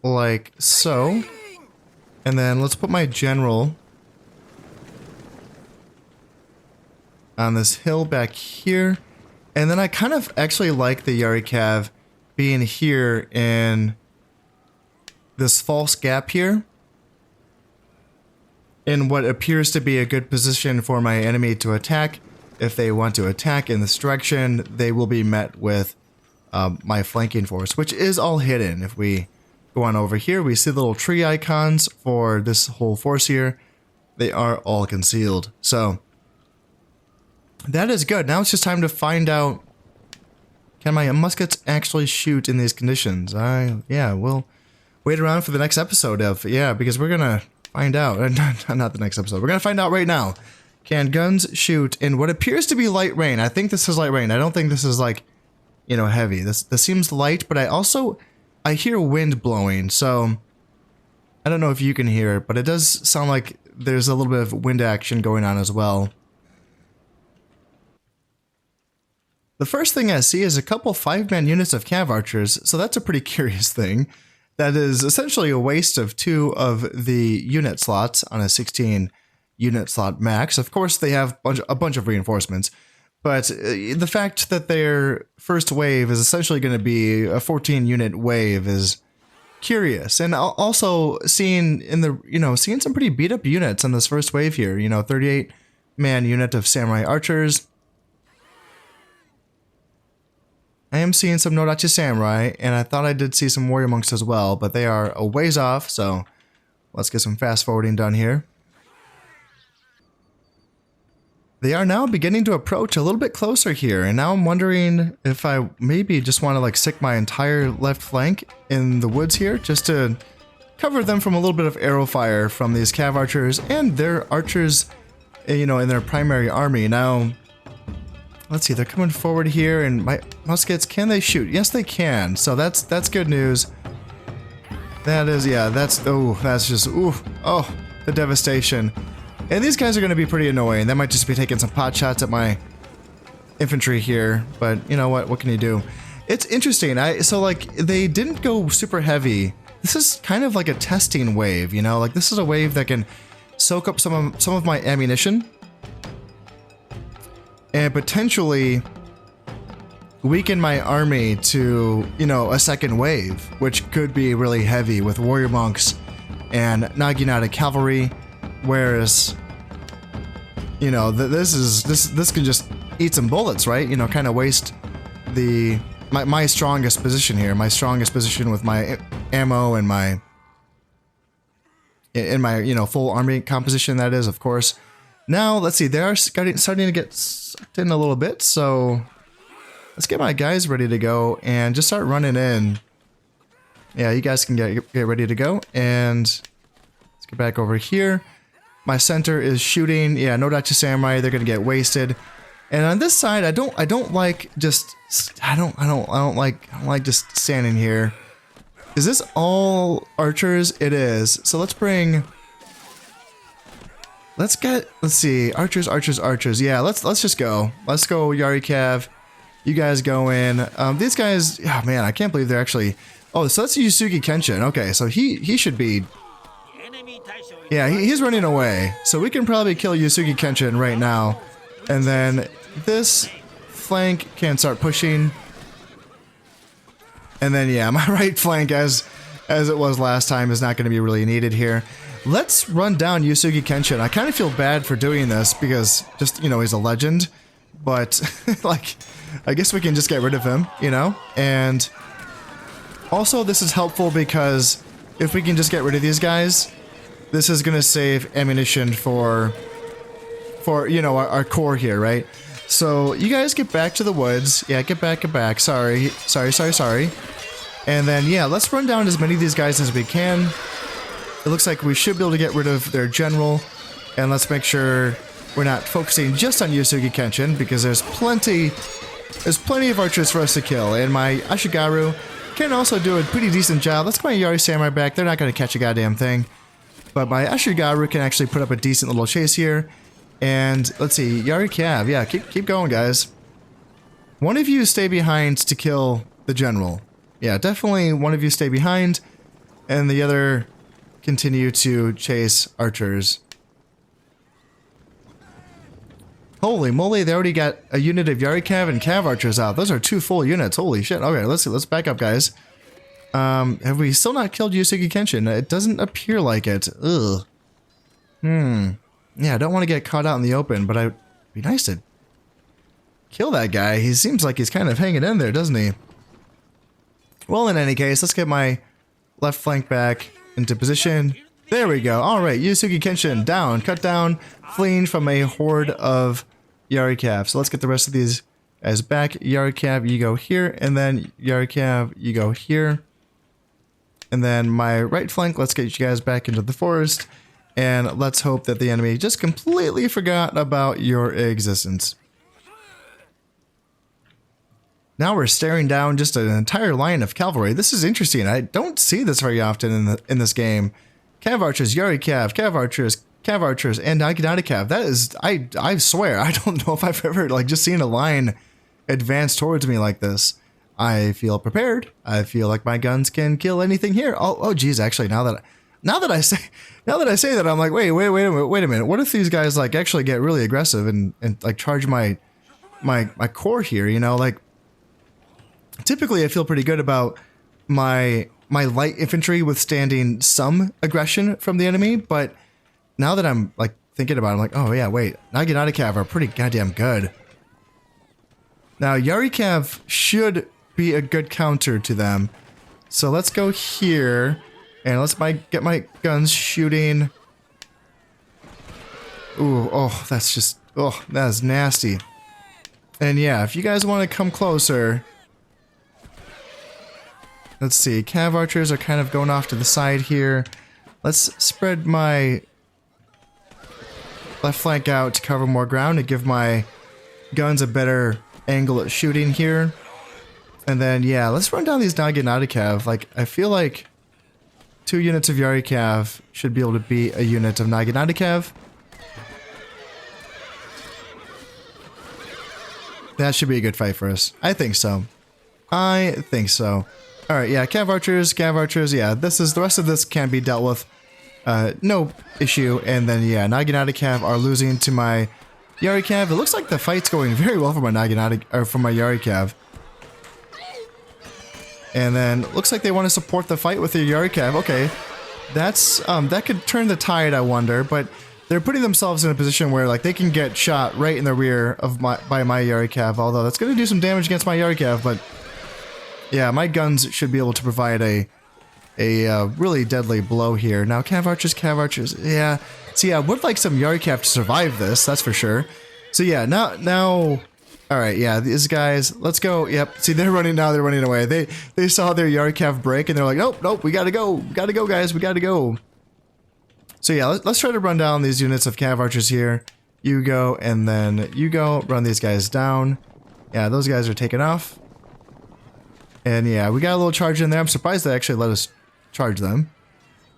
like so. And then let's put my general on this hill back here. And then I kind of actually like the Yarikav being here in this false gap here, in what appears to be a good position for my enemy to attack. If they want to attack in this direction, they will be met with my flanking force, which is all hidden. If we go on over here, we see the little tree icons for this whole force here. They are all concealed. So that is good. Now it's just time to find out, can my muskets actually shoot in these conditions? Yeah, we'll wait around for the next episode of, yeah, because we're gonna find out. Not the next episode. We're gonna find out right now. Can guns shoot in what appears to be light rain? I think this is light rain. I don't think this is like, you know, heavy. This seems light, but I hear wind blowing, so I don't know if you can hear it, but it does sound like there's a little bit of wind action going on as well. The first thing I see is a couple 5-man units of cav archers, so that's a pretty curious thing. That is essentially a waste of 2 of the unit slots on a 16 unit slot max. Of course, they have a bunch of reinforcements, but the fact that their first wave is essentially going to be a 14 unit wave is curious. And also seeing some pretty beat up units on this first wave here, 38-man unit of samurai archers. I am seeing some Nodachi Samurai, and I thought I did see some Warrior Monks as well, but they are a ways off, so let's get some fast forwarding done here. They are now beginning to approach a little bit closer here, and now I'm wondering if I maybe just want to like stick my entire left flank in the woods here, just to cover them from a little bit of arrow fire from these cav archers and their archers, in their primary army. Now, let's see, they're coming forward here, and my muskets, can they shoot? Yes, they can. So that's good news. That is, yeah, that's just, oh, the devastation. And these guys are going to be pretty annoying. They might just be taking some pot shots at my infantry here, but you know what can you do? It's interesting. So like, they didn't go super heavy. This is kind of like a testing wave, like this is a wave that can soak up some of my ammunition and potentially weaken my army to, a second wave, which could be really heavy with warrior monks and Naginata cavalry, whereas, this can just eat some bullets, right? Kind of waste my strongest position here, my strongest position with my ammo and my full army composition, that is, of course. Now, let's see, they are starting to get sucked in a little bit, so let's get my guys ready to go and just start running in. Yeah, you guys can get ready to go, and let's get back over here. My center is shooting. Yeah, Nodachi Samurai, they're gonna get wasted. And on this side, I don't like just standing here. Is this all archers? It is. So let's see, archers. Yeah, let's just go. Let's go, Yari Cav. You guys go in. These guys, oh man, I can't believe they're actually. Oh, so that's Yusuke Kenshin. Okay, so he should be. Yeah, he's running away. So we can probably kill Yusuke Kenshin right now, and then this flank can start pushing. And then yeah, my right flank, as it was last time, is not going to be really needed here. Let's run down Yusuke Kenshin. I kind of feel bad for doing this because just, he's a legend. But, like, I guess we can just get rid of him, And also this is helpful because if we can just get rid of these guys, this is going to save ammunition for our core here, right? So you guys get back to the woods. Yeah, get back. Sorry. And then, yeah, let's run down as many of these guys as we can. It looks like we should be able to get rid of their general. And let's make sure we're not focusing just on Yusuke Kenshin, because there's plenty of archers for us to kill. And my Ashigaru can also do a pretty decent job. Let's get my Yari Samurai back. They're not going to catch a goddamn thing. But my Ashigaru can actually put up a decent little chase here. And let's see, Yari Cav. Yeah, keep going, guys. One of you stay behind to kill the general. Yeah, definitely one of you stay behind, and the other continue to chase archers. Holy moly, they already got a unit of Yari Cav and Cav archers out. Those are 2 full units. Holy shit. Okay, let's back up, guys. Have we still not killed Yusuke Kenshin? It doesn't appear like it. Ugh. Yeah, I don't want to get caught out in the open, but it'd be nice to kill that guy. He seems like he's kind of hanging in there, doesn't he? Well, in any case, let's get my left flank back into position. There we go. All right, Yusuke Kenshin down, cut down, fleeing from a horde of Yari Cav. So let's get the rest of these guys back. Yari Cav, you go here, and then Yari Cav, you go here. And then my right flank, let's get you guys back into the forest. And let's hope that the enemy just completely forgot about your existence. Now we're staring down just an entire line of cavalry. This is interesting. I don't see this very often in this game. Cav archers, Yari Cav, Cav archers, and Naginata Cav. That is, I swear, I don't know if I've ever like just seen a line advance towards me like this. I feel prepared. I feel like my guns can kill anything here. Oh geez, actually, now that I say that, I'm like, wait a minute. What if these guys like actually get really aggressive and like charge my core here? You know, like typically I feel pretty good about my light infantry withstanding some aggression from the enemy, but now that I'm like thinking about it, I'm like, oh yeah, wait, Naginata Cav are pretty goddamn good. Now Yari Cav should be a good counter to them. So let's go here and let's get my guns shooting. Ooh, oh, that's just, oh, that is nasty. And yeah, if you guys want to come closer, let's see, Cav archers are kind of going off to the side here. Let's spread my left flank out to cover more ground and give my guns a better angle at shooting here. And then, yeah, let's run down these Naginata Cav. Like, I feel like 2 units of Yari Cav should be able to beat a unit of Naginata Cav. That should be a good fight for us. I think so. I think so. Alright, yeah, Cav archers, yeah, the rest of this can be dealt with. No issue. And then, yeah, Naginata Cav are losing to my Yari Cav. It looks like the fight's going very well for my for my Yari Cav. And then looks like they want to support the fight with their Yari Cav. Okay, that's that could turn the tide, I wonder. But they're putting themselves in a position where like they can get shot right in the rear of by my Yari Cav. Although that's going to do some damage against my Yari Cav. But yeah, my guns should be able to provide a really deadly blow here. Now Cav archers. Yeah, see, I would like some Yari Cav to survive this. That's for sure. So yeah, now. All right, yeah, these guys, let's go. Yep, see, they're running now. They're running away. They saw their Yari Cav break, and they're like, nope, we gotta go. We gotta go, guys. We gotta go. So yeah, let's try to run down these units of Cav archers here. You go, and then you go. Run these guys down. Yeah, those guys are taking off. And yeah, we got a little charge in there. I'm surprised they actually let us charge them.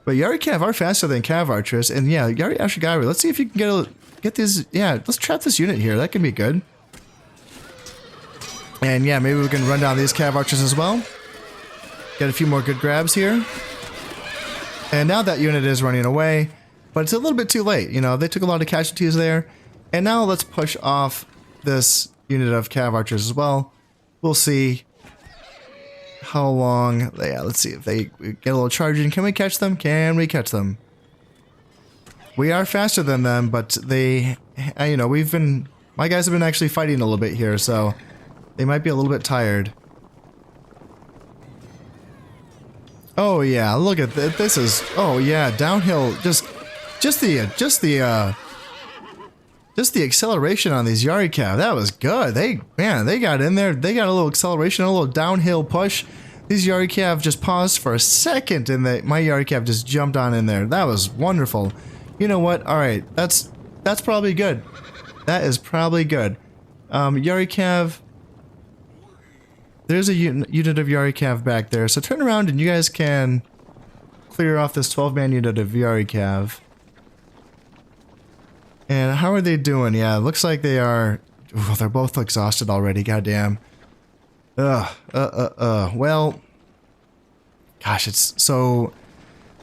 But Yari Cav are faster than Cav archers, and yeah, Yari Ashigari. Let's see if you can get these. Yeah, let's trap this unit here. That can be good. And yeah, maybe we can run down these Cav archers as well. Get a few more good grabs here. And now that unit is running away, but it's a little bit too late. You know, they took a lot of casualties there. And now let's push off this unit of Cav archers as well. We'll see how long. Yeah, let's see if they get a little charge in. Can we catch them? Can we catch them? We are faster than them, but they, you know, my guys have been actually fighting a little bit here, so they might be a little bit tired. Oh yeah, look at this. This is, oh yeah, downhill. Just the acceleration on these Yari Cav. That was good. They got in there. They got a little acceleration, a little downhill push. These Yari Cav just paused for a second, and my Yari Cav just jumped on in there. That was wonderful. You know what? All right, that's probably good. That is probably good. Yari Cav. There's a unit of Yari Cav back there, so turn around and you guys can clear off this 12-man unit of Yari Cav. And how are they doing? Yeah, it looks like they are. Ooh, they're both exhausted already. Goddamn. Well, gosh, it's so.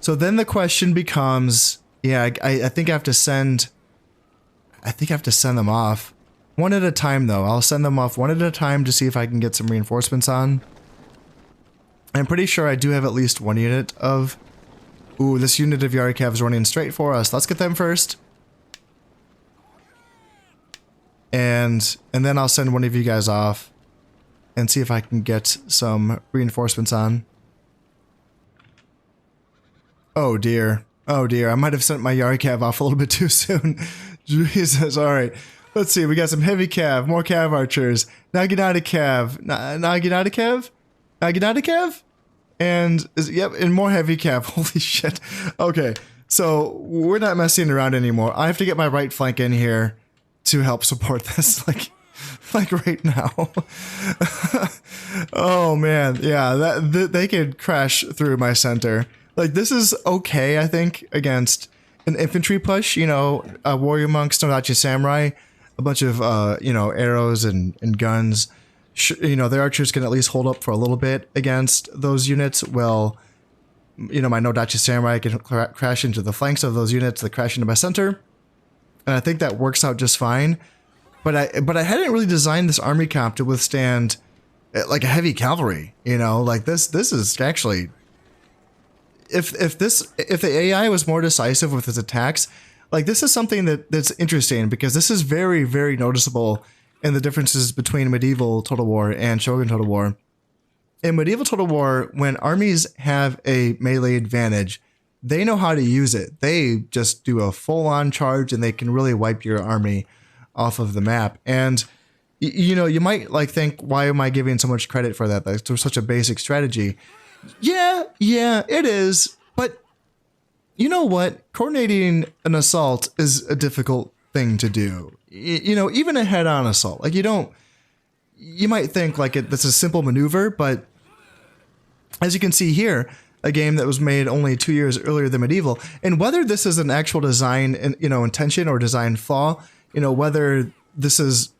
So then the question becomes, yeah, I think I have to send. I think I have to send them off. One at a time, though. I'll send them off one at a time to see if I can get some reinforcements on. I'm pretty sure I do have at least one unit of... Ooh, this unit of Yari Cav is running straight for us. Let's get them first. And then I'll send one of you guys off and see if I can get some reinforcements on. Oh dear. Oh dear. I might have sent my Yari Cav off a little bit too soon. Jesus. Alright. Let's see, we got some heavy Cav, more Cav archers, Naginata Cav, Naginata Cav? Naginata Cav? And yep, and more heavy cav. Holy shit. Okay, so we're not messing around anymore. I have to get my right flank in here to help support this, like right now. Oh man, yeah, they could crash through my center. Like this is okay, I think, against an infantry push. You know, warrior monks, Nodachi samurai, a bunch of you know, arrows and guns. You know, their archers can at least hold up for a little bit against those units. Well, you know, my Nodachi samurai can crash into the flanks of those units that crash into my center, and I think that works out just fine. But I hadn't really designed this army comp to withstand like a heavy cavalry. You know, like this is actually, if the AI was more decisive with its attacks, like this is something that's interesting, because this is very, very noticeable in the differences between medieval Total War and Shogun Total War. In medieval Total War, when armies have a melee advantage, they know how to use it. They just do a full-on charge and they can really wipe your army off of the map. And you know, you might like think, why am I giving so much credit for that? That's such a basic strategy. Yeah, it is. But you know what? Coordinating an assault is a difficult thing to do. You know, even a head-on assault. Like you might think like that's a simple maneuver, but as you can see here, a game that was made only 2 years earlier than medieval, and whether this is an actual design, you know, intention or design flaw, you know, whether this is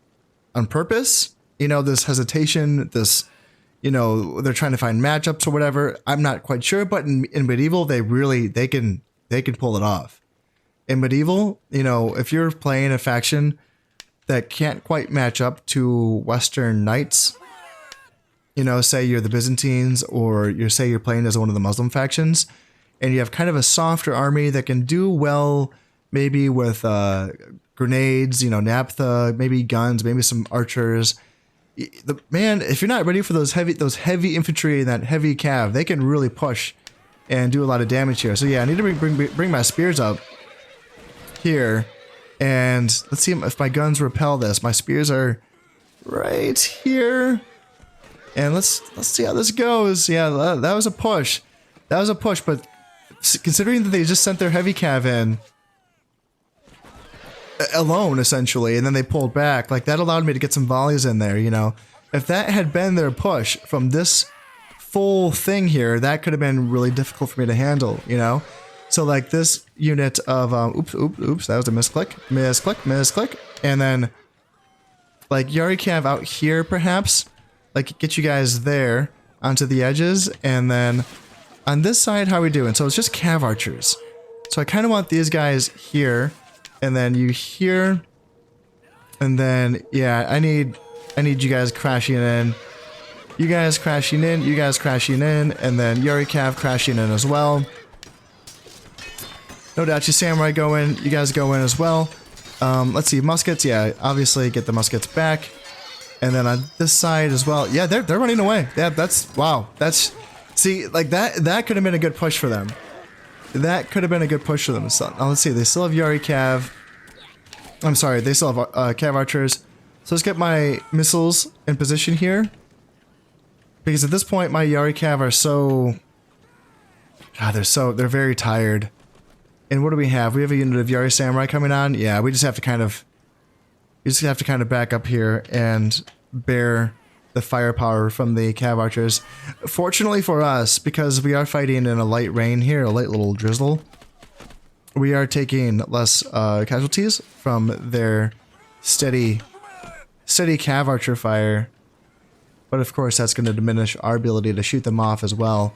on purpose, you know, this hesitation, this, you know, they're trying to find matchups or whatever, I'm not quite sure. But in medieval, they can pull it off. In medieval, you know, if you're playing a faction that can't quite match up to Western knights, you know, say you're the Byzantines, or say you're playing as one of the Muslim factions, and you have kind of a softer army that can do well, maybe with grenades, you know, naphtha, maybe guns, maybe some archers. Man, if you're not ready for those heavy infantry and that heavy cav, they can really push and do a lot of damage here. So yeah, I need to bring my spears up here, and let's see if my guns repel this. My spears are right here, and let's see how this goes. Yeah, that was a push. That was a push, but considering that they just sent their heavy cav in alone, essentially, and then they pulled back, like that allowed me to get some volleys in there, you know. If that had been their push from this full thing here, that could have been really difficult for me to handle, you know. So like this unit of oops, that was a misclick, and then like Yari Cav out here, perhaps, like get you guys there onto the edges, and then on this side, how are we doing? So it's just Cav archers. So I kind of want these guys here, and then you here, and then yeah, I need you guys crashing in. You guys crashing in, you guys crashing in, and then Yari Cav crashing in as well. Nodachi Samurai go in, you guys go in as well. Let's see, muskets, yeah, obviously get the muskets back. And then on this side as well, yeah, they're running away. Yeah, wow, see, like that could have been a good push for them. That could have been a good push for them. So, now let's see, they still have Yari Cav. I'm sorry, they still have Cav archers. So let's get my missiles in position here. Because at this point, my Yari Cav are so... God, they're very tired. And what do we have? We have a unit of Yari Samurai coming on. Yeah, we just have to kind of back up here and bear the firepower from the Cav archers. Fortunately for us, because we are fighting in a light rain here, a light little drizzle, we are taking less casualties from their steady Cav archer fire. But of course, that's going to diminish our ability to shoot them off as well.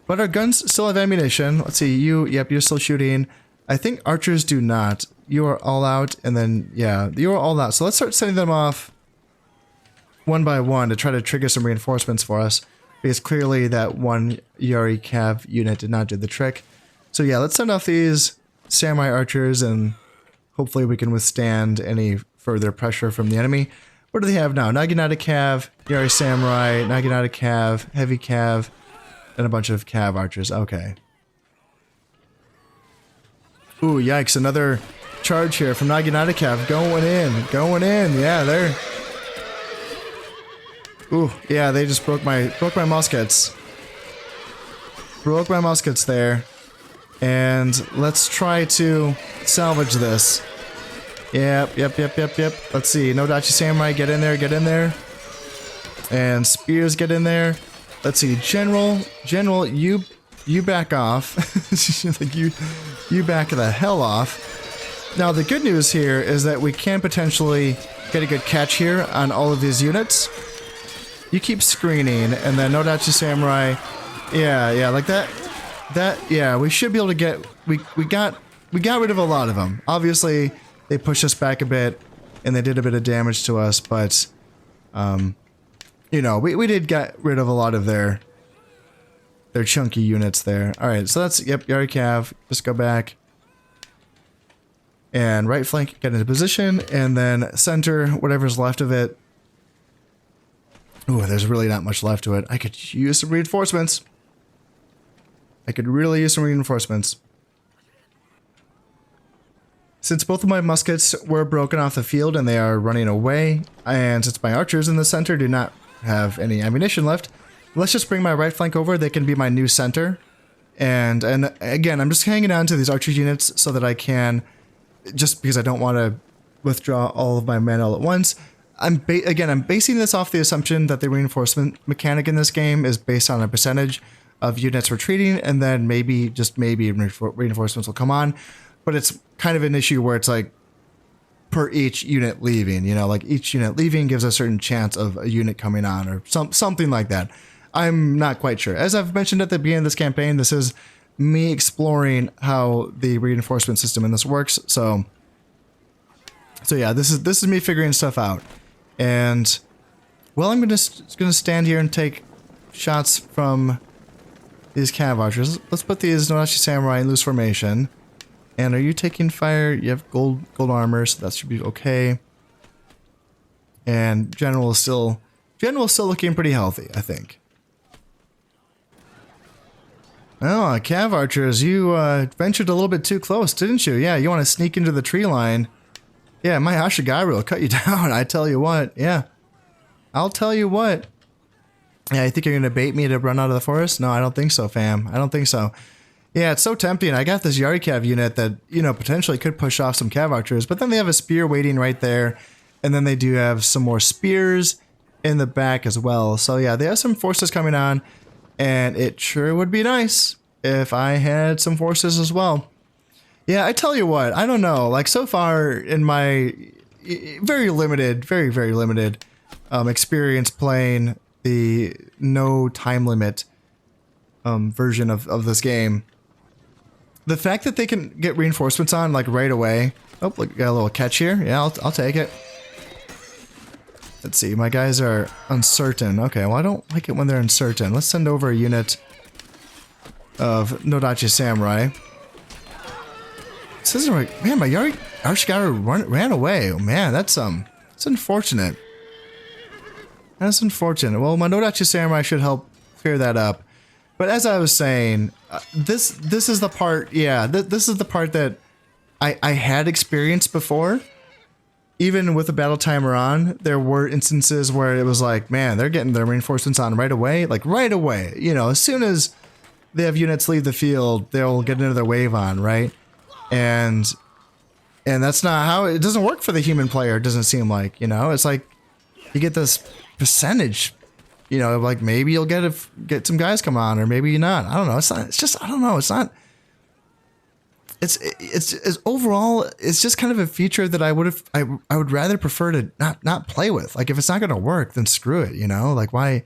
But our guns still have ammunition. Let's see, yep, you're still shooting. I think archers do not. You are all out, and then, yeah, you are all out. So let's start sending them off one by one to try to trigger some reinforcements for us. Because clearly that one Yari Cav unit did not do the trick. So yeah, let's send off these samurai archers, and hopefully we can withstand any further pressure from the enemy. What do they have now? Naginata Cav, Yari Samurai, Naginata Cav, Heavy Cav, and a bunch of Cav archers. Okay. Ooh, yikes. Another charge here from Naginata Cav. Going in. Yeah, they're... Ooh, yeah, they just broke my muskets. Broke my muskets there. And let's try to salvage this. Yep. Let's see. No Dachi Samurai, get in there. And spears, get in there. Let's see. General, you back off. Like you back the hell off. Now the good news here is that we can potentially get a good catch here on all of these units. You keep screening, and then no Dachi Samurai. Yeah, like that. Yeah, we should be able to get. We got rid of a lot of them. Obviously, they pushed us back a bit, and they did a bit of damage to us. But, you know, we did get rid of a lot of their chunky units there. All right, so that's Yari Cav. Just go back, and right flank, get into position, and then center whatever's left of it. Ooh, there's really not much left to it. I could use some reinforcements. I could really use some reinforcements. Since both of my muskets were broken off the field and they are running away, and since my archers in the center do not have any ammunition left, let's just bring my right flank over. They can be my new center. And again, I'm just hanging on to these archer units so that I can, just because I don't want to withdraw all of my men all at once. I'm basing this off the assumption that the reinforcement mechanic in this game is based on a percentage of units retreating, and then maybe, just maybe, reinforcements will come on. But it's kind of an issue where it's like per each unit leaving, you know, like each unit leaving gives a certain chance of a unit coming on, or something like that. I'm not quite sure. As I've mentioned at the beginning of this campaign, this is me exploring how the reinforcement system in this works. So yeah, this is me figuring stuff out. And well, I'm gonna stand here and take shots from these cav archers. Let's put these Nodachi Samurai in loose formation. And are you taking fire? You have gold armor, so that should be okay. And General is still looking pretty healthy, I think. Oh, cav archers, you ventured a little bit too close, didn't you? Yeah, you want to sneak into the tree line. Yeah, my Ashigaru will cut you down, I tell you what. Yeah, I'll tell you what. Yeah, you think you're going to bait me to run out of the forest? No, I don't think so, fam. I don't think so. Yeah, it's so tempting. I got this Yari Cav unit that, you know, potentially could push off some cav archers, but then they have a spear waiting right there, and then they do have some more spears in the back as well. So yeah, they have some forces coming on, and it sure would be nice if I had some forces as well. Yeah, I tell you what, I don't know. Like, so far in my very limited experience playing the no time limit version of this game, the fact that they can get reinforcements on like right away. Oh, look, got a little catch here. Yeah, I'll take it. Let's see, my guys are uncertain. Okay, well, I don't like it when they're uncertain. Let's send over a unit of Nodachi Samurai. This isn't right. Man, my Arshigaru ran away. Oh, man, that's unfortunate. That's unfortunate. Well, my Nodachi Samurai should help clear that up. But as I was saying, this is the part. Yeah, this is the part that I had experienced before. Even with the battle timer on, there were instances where it was like, man, they're getting their reinforcements on right away. Like right away. You know, as soon as they have units leave the field, they'll get another wave on, right? And that's not how it doesn't work for the human player. It doesn't seem like, you know, it's like you get this percentage, you know, like maybe you'll get some guys come on, or maybe not. I don't know. It's not. It's just I don't know. It's not. It's overall. It's just kind of a feature that I would rather prefer to not play with. Like if it's not going to work, then screw it. You know, like why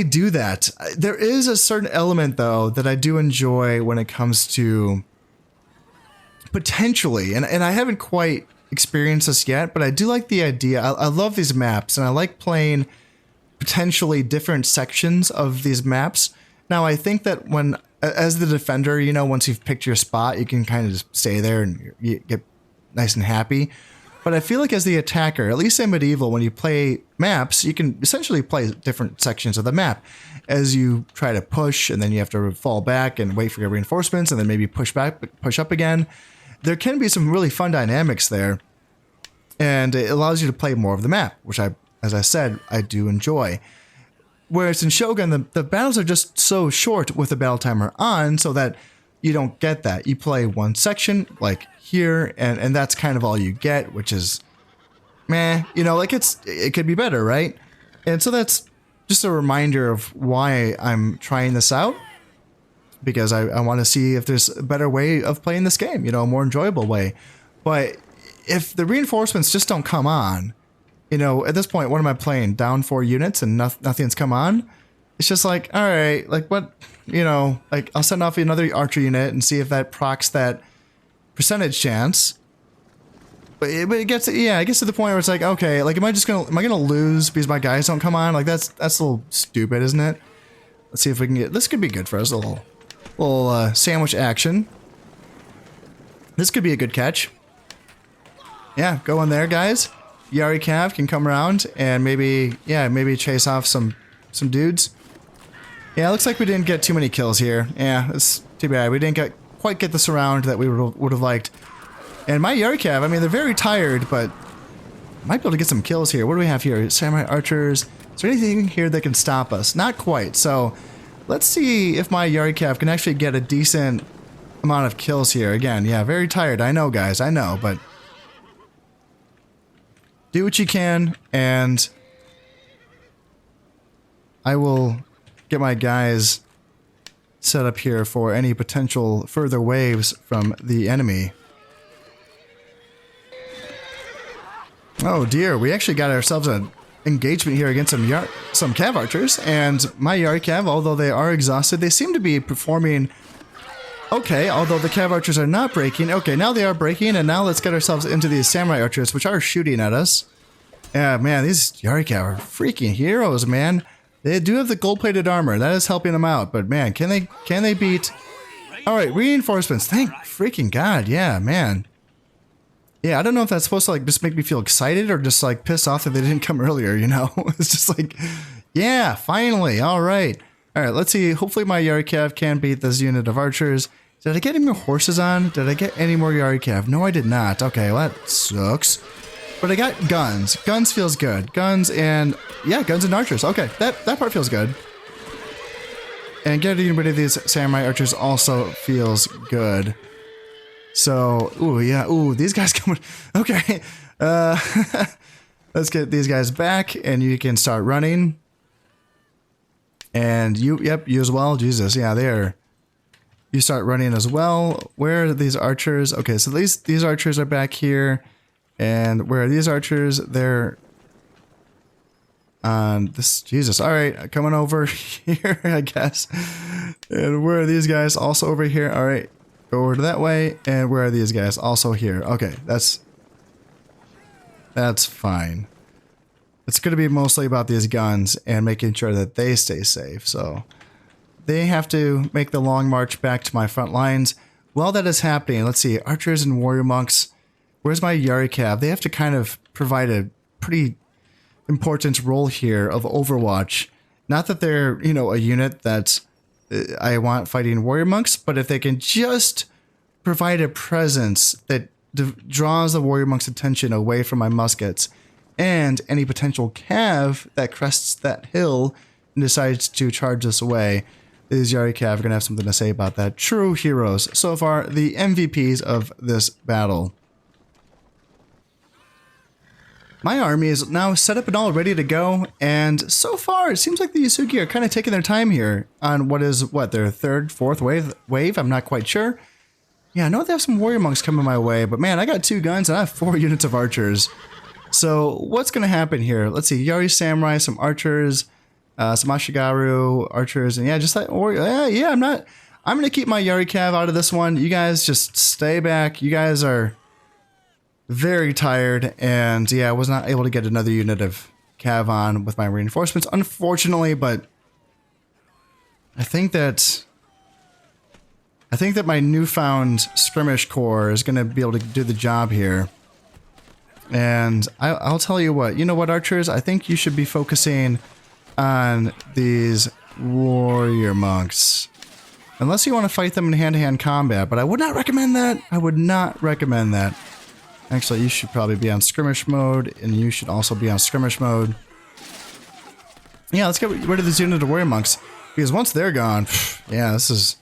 do that? There is a certain element though that I do enjoy when it comes to potentially, and I haven't quite experienced this yet, but I do like the idea. I love these maps, and I like playing potentially different sections of these maps. Now, I think that when, as the defender, you know, once you've picked your spot, you can kind of just stay there and you get nice and happy. But I feel like as the attacker, at least in Medieval, when you play maps, you can essentially play different sections of the map as you try to push, and then you have to fall back and wait for your reinforcements, and then maybe push back, push up again. There can be some really fun dynamics there, and it allows you to play more of the map, which as I said, I do enjoy. Whereas in Shogun, the battles are just so short with the battle timer on, so that you don't get that. You play one section, like here, and that's kind of all you get, which is meh. You know, like it could be better, right? And so that's just a reminder of why I'm trying this out. Because I want to see if there's a better way of playing this game, you know, a more enjoyable way. But if the reinforcements just don't come on, you know, at this point, what am I playing? Down 4 units and nothing's come on? It's just like, all right, like what, you know, like I'll send off another archer unit and see if that procs that percentage chance. But it gets, yeah, it gets to the point where it's like, okay, like am I gonna lose because my guys don't come on? Like that's a little stupid, isn't it? Let's see if we can get, this could be good for us, a little sandwich action. This could be a good catch. Yeah, go in there, guys. Yari Cav can come around and maybe chase off some dudes. Yeah, it looks like we didn't get too many kills here. Yeah, it's too bad. We didn't quite get the surround that we would have liked. And my Yari Cav, I mean, they're very tired, but might be able to get some kills here. What do we have here? Samurai archers. Is there anything here that can stop us? Not quite. So let's see if my Yari Cav can actually get a decent amount of kills here. Again, yeah, very tired. I know, guys. I know, but do what you can, and I will get my guys set up here for any potential further waves from the enemy. Oh dear, we actually got ourselves an engagement here against some Cav archers, and my Yari Cav, although they are exhausted, they seem to be performing okay, although the Cav archers are not breaking. Okay, now they are breaking, and now let's get ourselves into these samurai archers, which are shooting at us. Yeah, man, these Yari Cav are freaking heroes, man. They do have the gold-plated armor. That is helping them out, but man, can they beat... Alright, reinforcements. Thank freaking God. Yeah, man. Yeah, I don't know if that's supposed to like just make me feel excited or just like pissed off that they didn't come earlier, you know? It's just like, yeah, finally. Alright. Alright, let's see. Hopefully my Yari Cav can beat this unit of archers. Did I get any more horses on? Did I get any more Yari Cav? No, I did not. Okay, well, that sucks. But I got guns. Guns feels good. Guns and... yeah, guns and archers. Okay, that part feels good. And getting rid of these samurai archers also feels good. So, ooh, yeah, ooh, these guys coming... okay, let's get these guys back, and you can start running. And you as well. Jesus, yeah, there. You start running as well. Where are these archers? Okay, so these archers are back here. And where are these archers? They're on this... Jesus, all right, coming over here, I guess. And where are these guys? Also over here. All right, go over to that way. And where are these guys? Also here. Okay, that's fine. It's going to be mostly about these guns and making sure that they stay safe. So they have to make the long march back to my front lines. While that is happening, let's see, archers and warrior monks. Where's my Yari Cav? They have to kind of provide a pretty important role here of Overwatch. Not that they're, you know, a unit that I want fighting warrior monks, but if they can just provide a presence that draws the warrior monks' attention away from my muskets and any potential Cav that crests that hill and decides to charge us away, these Yari Cav are going to have something to say about that. True heroes. So far, the MVPs of this battle. My army is now set up and all ready to go, and so far it seems like the Yasugi are kind of taking their time here on their third, fourth wave? I'm not quite sure. Yeah, I know they have some warrior monks coming my way, but man, I got 2 guns and I have 4 units of archers. So what's going to happen here? Let's see, Yari Samurai, some archers, some Ashigaru archers, and yeah, just like warrior. Yeah, I'm going to keep my Yari Cav out of this one. You guys just stay back. You guys are very tired, and yeah, I was not able to get another unit of Cav on with my reinforcements, unfortunately, but I think that my newfound skirmish corps is going to be able to do the job here. And I'll tell you what, archers, I think you should be focusing on these warrior monks. Unless you want to fight them in hand-to-hand combat, but I would not recommend that. I would not recommend that. Actually, you should probably be on skirmish mode, and you should also be on skirmish mode. Yeah, let's get rid of these unit of warrior monks. Because once they're gone, yeah, this is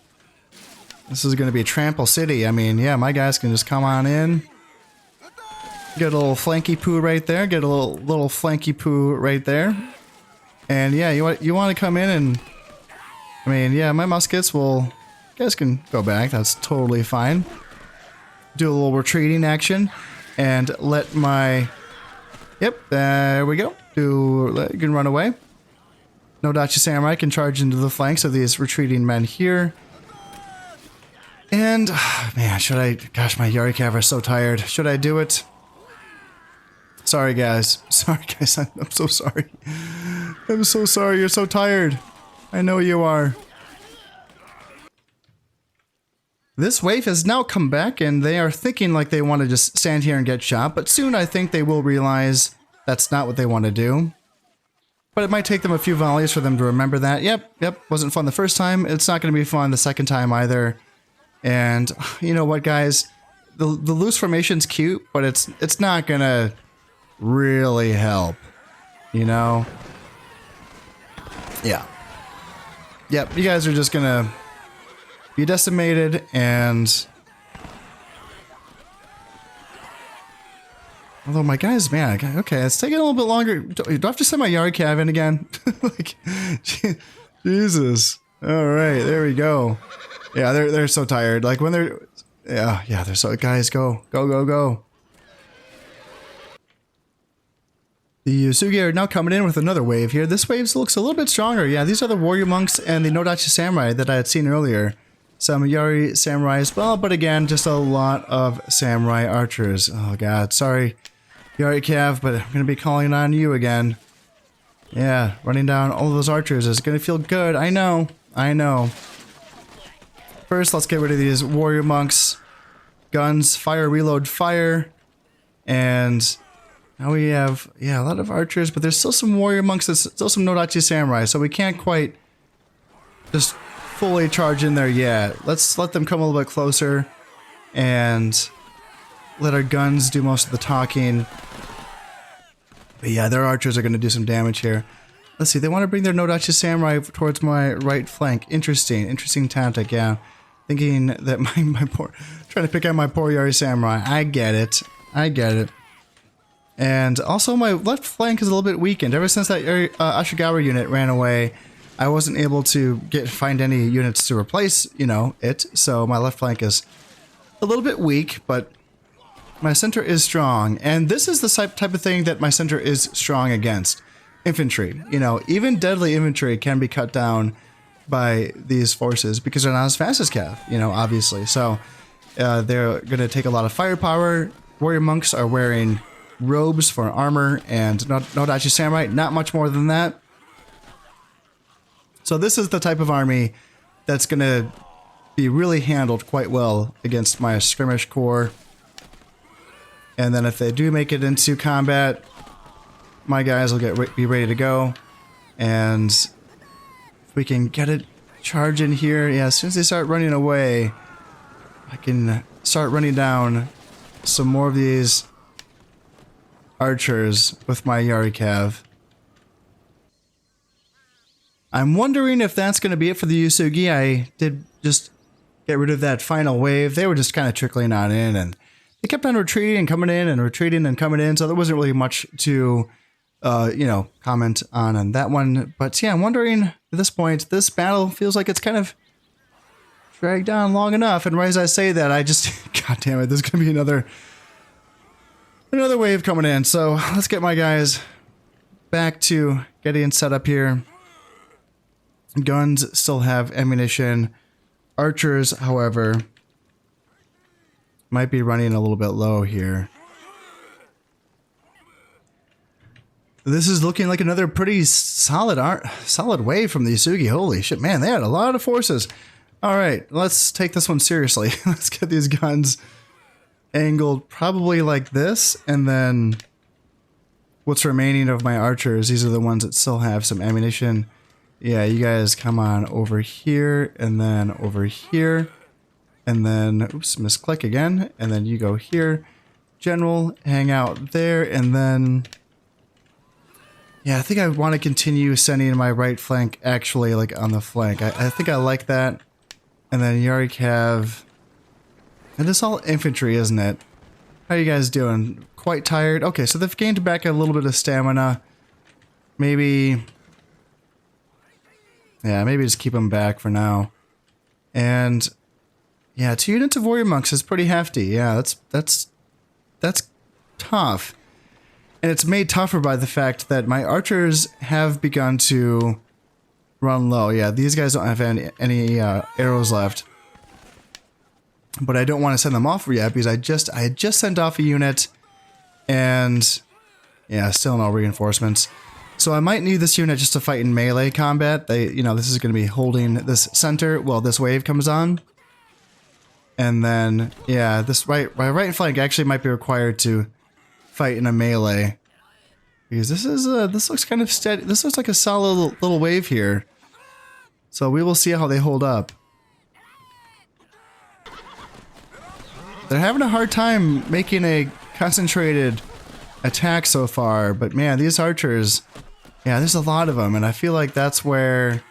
going to be a trample city. I mean, yeah, my guys can just come on in. Get a little flanky poo right there. Get a little flanky poo right there. And yeah, you want to come in and... I mean, yeah, my muskets will... You guys can go back. That's totally fine. Do a little retreating action. And let my... Yep, there we go. You can run away. No Dachi Samurai can charge into the flanks of these retreating men here. And, man, should I... Gosh, my Yari Cav are so tired. Should I do it? Sorry, guys. Sorry, guys. I'm so sorry. I'm so sorry. You're so tired. I know you are. This wave has now come back, and they are thinking like they want to just stand here and get shot. But soon, I think they will realize that's not what they want to do. But it might take them a few volleys for them to remember that. Yep. Wasn't fun the first time. It's not going to be fun the second time either. And you know what, guys? The loose formation's cute, but it's not going to really help. You know? Yeah. Yep, you guys are just going to be decimated and... Although my guys, man, okay, it's taking a little bit longer. Do I have to send my Yari Cav in again? Like, Jesus. All right, there we go. Yeah, they're so tired. Like when they're, yeah, they're so, guys, go. The Yusugi are now coming in with another wave here. This wave looks a little bit stronger. Yeah, these are the warrior monks and the Nodachi Samurai that I had seen earlier. Some Yari Samurai as well, but again, just a lot of Samurai archers. Oh god, sorry. Yari Cav, but I'm going to be calling on you again. Yeah, running down all of those archers is going to feel good. I know. First, let's get rid of these warrior monks. Guns, fire, reload, fire. And now we have, yeah, a lot of archers, but there's still some warrior monks. There's still some Nodachi Samurai, so we can't quite just fully charge in there yet. Let's let them come a little bit closer and let our guns do most of the talking. But yeah, their archers are going to do some damage here. Let's see, they want to bring their Nodachi Samurai towards my right flank. Interesting tactic, yeah. Thinking that my poor... Trying to pick out my poor Yari Samurai. I get it. And also my left flank is a little bit weakened. Ever since that Ashigawa unit ran away, I wasn't able to find any units to replace, you know, it. So my left flank is a little bit weak, but... My center is strong, and this is the type of thing that my center is strong against. Infantry. You know, even deadly infantry can be cut down by these forces because they're not as fast as Cav, you know, obviously. So they're going to take a lot of firepower. Warrior monks are wearing robes for armor, and Nodachi Samurai, not much more than that. So this is the type of army that's going to be really handled quite well against my skirmish corps. And then if they do make it into combat, my guys will be ready to go. And if we can get it charge in here, yeah, as soon as they start running away, I can start running down some more of these archers with my Yari Cav. I'm wondering if that's going to be it for the Yusugi. I did just get rid of that final wave. They were just kind of trickling on in, and they kept on retreating and coming in and retreating and coming in, so there wasn't really much to, you know, comment on that one. But yeah, I'm wondering at this point, this battle feels like it's kind of dragged on long enough. And right as I say that, I just, god damn it, there's gonna be another wave coming in. So let's get my guys back to getting set up here. Guns still have ammunition. Archers, however, might be running a little bit low here. This is looking like another pretty solid wave from the Yusugi. Holy shit, man, they had a lot of forces. All right, let's take this one seriously. Let's get these guns angled probably like this, and then what's remaining of my archers, these are the ones that still have some ammunition. Yeah, you guys come on over here, and then over here. And then, oops, misclick again. And then you go here. General, hang out there. And then Yeah, I think I want to continue sending my right flank actually like on the flank. I think I like that. And then you already have... And it's all infantry, isn't it? How you guys doing? Quite tired? Okay, so they've gained back a little bit of stamina. Maybe... Yeah, maybe just keep them back for now. And... Yeah, 2 units of warrior monks is pretty hefty. Yeah, that's tough. And it's made tougher by the fact that my archers have begun to run low. Yeah, these guys don't have any arrows left. But I don't want to send them off yet because I had just sent off a unit and yeah, still no reinforcements. So I might need this unit just to fight in melee combat. This is going to be holding this center while this wave comes on. And then, yeah, my right flank actually might be required to fight in a melee. Because this looks kind of steady. This looks like a solid little wave here. So we will see how they hold up. They're having a hard time making a concentrated attack so far. But man, these archers, yeah, there's a lot of them. And I feel like that's where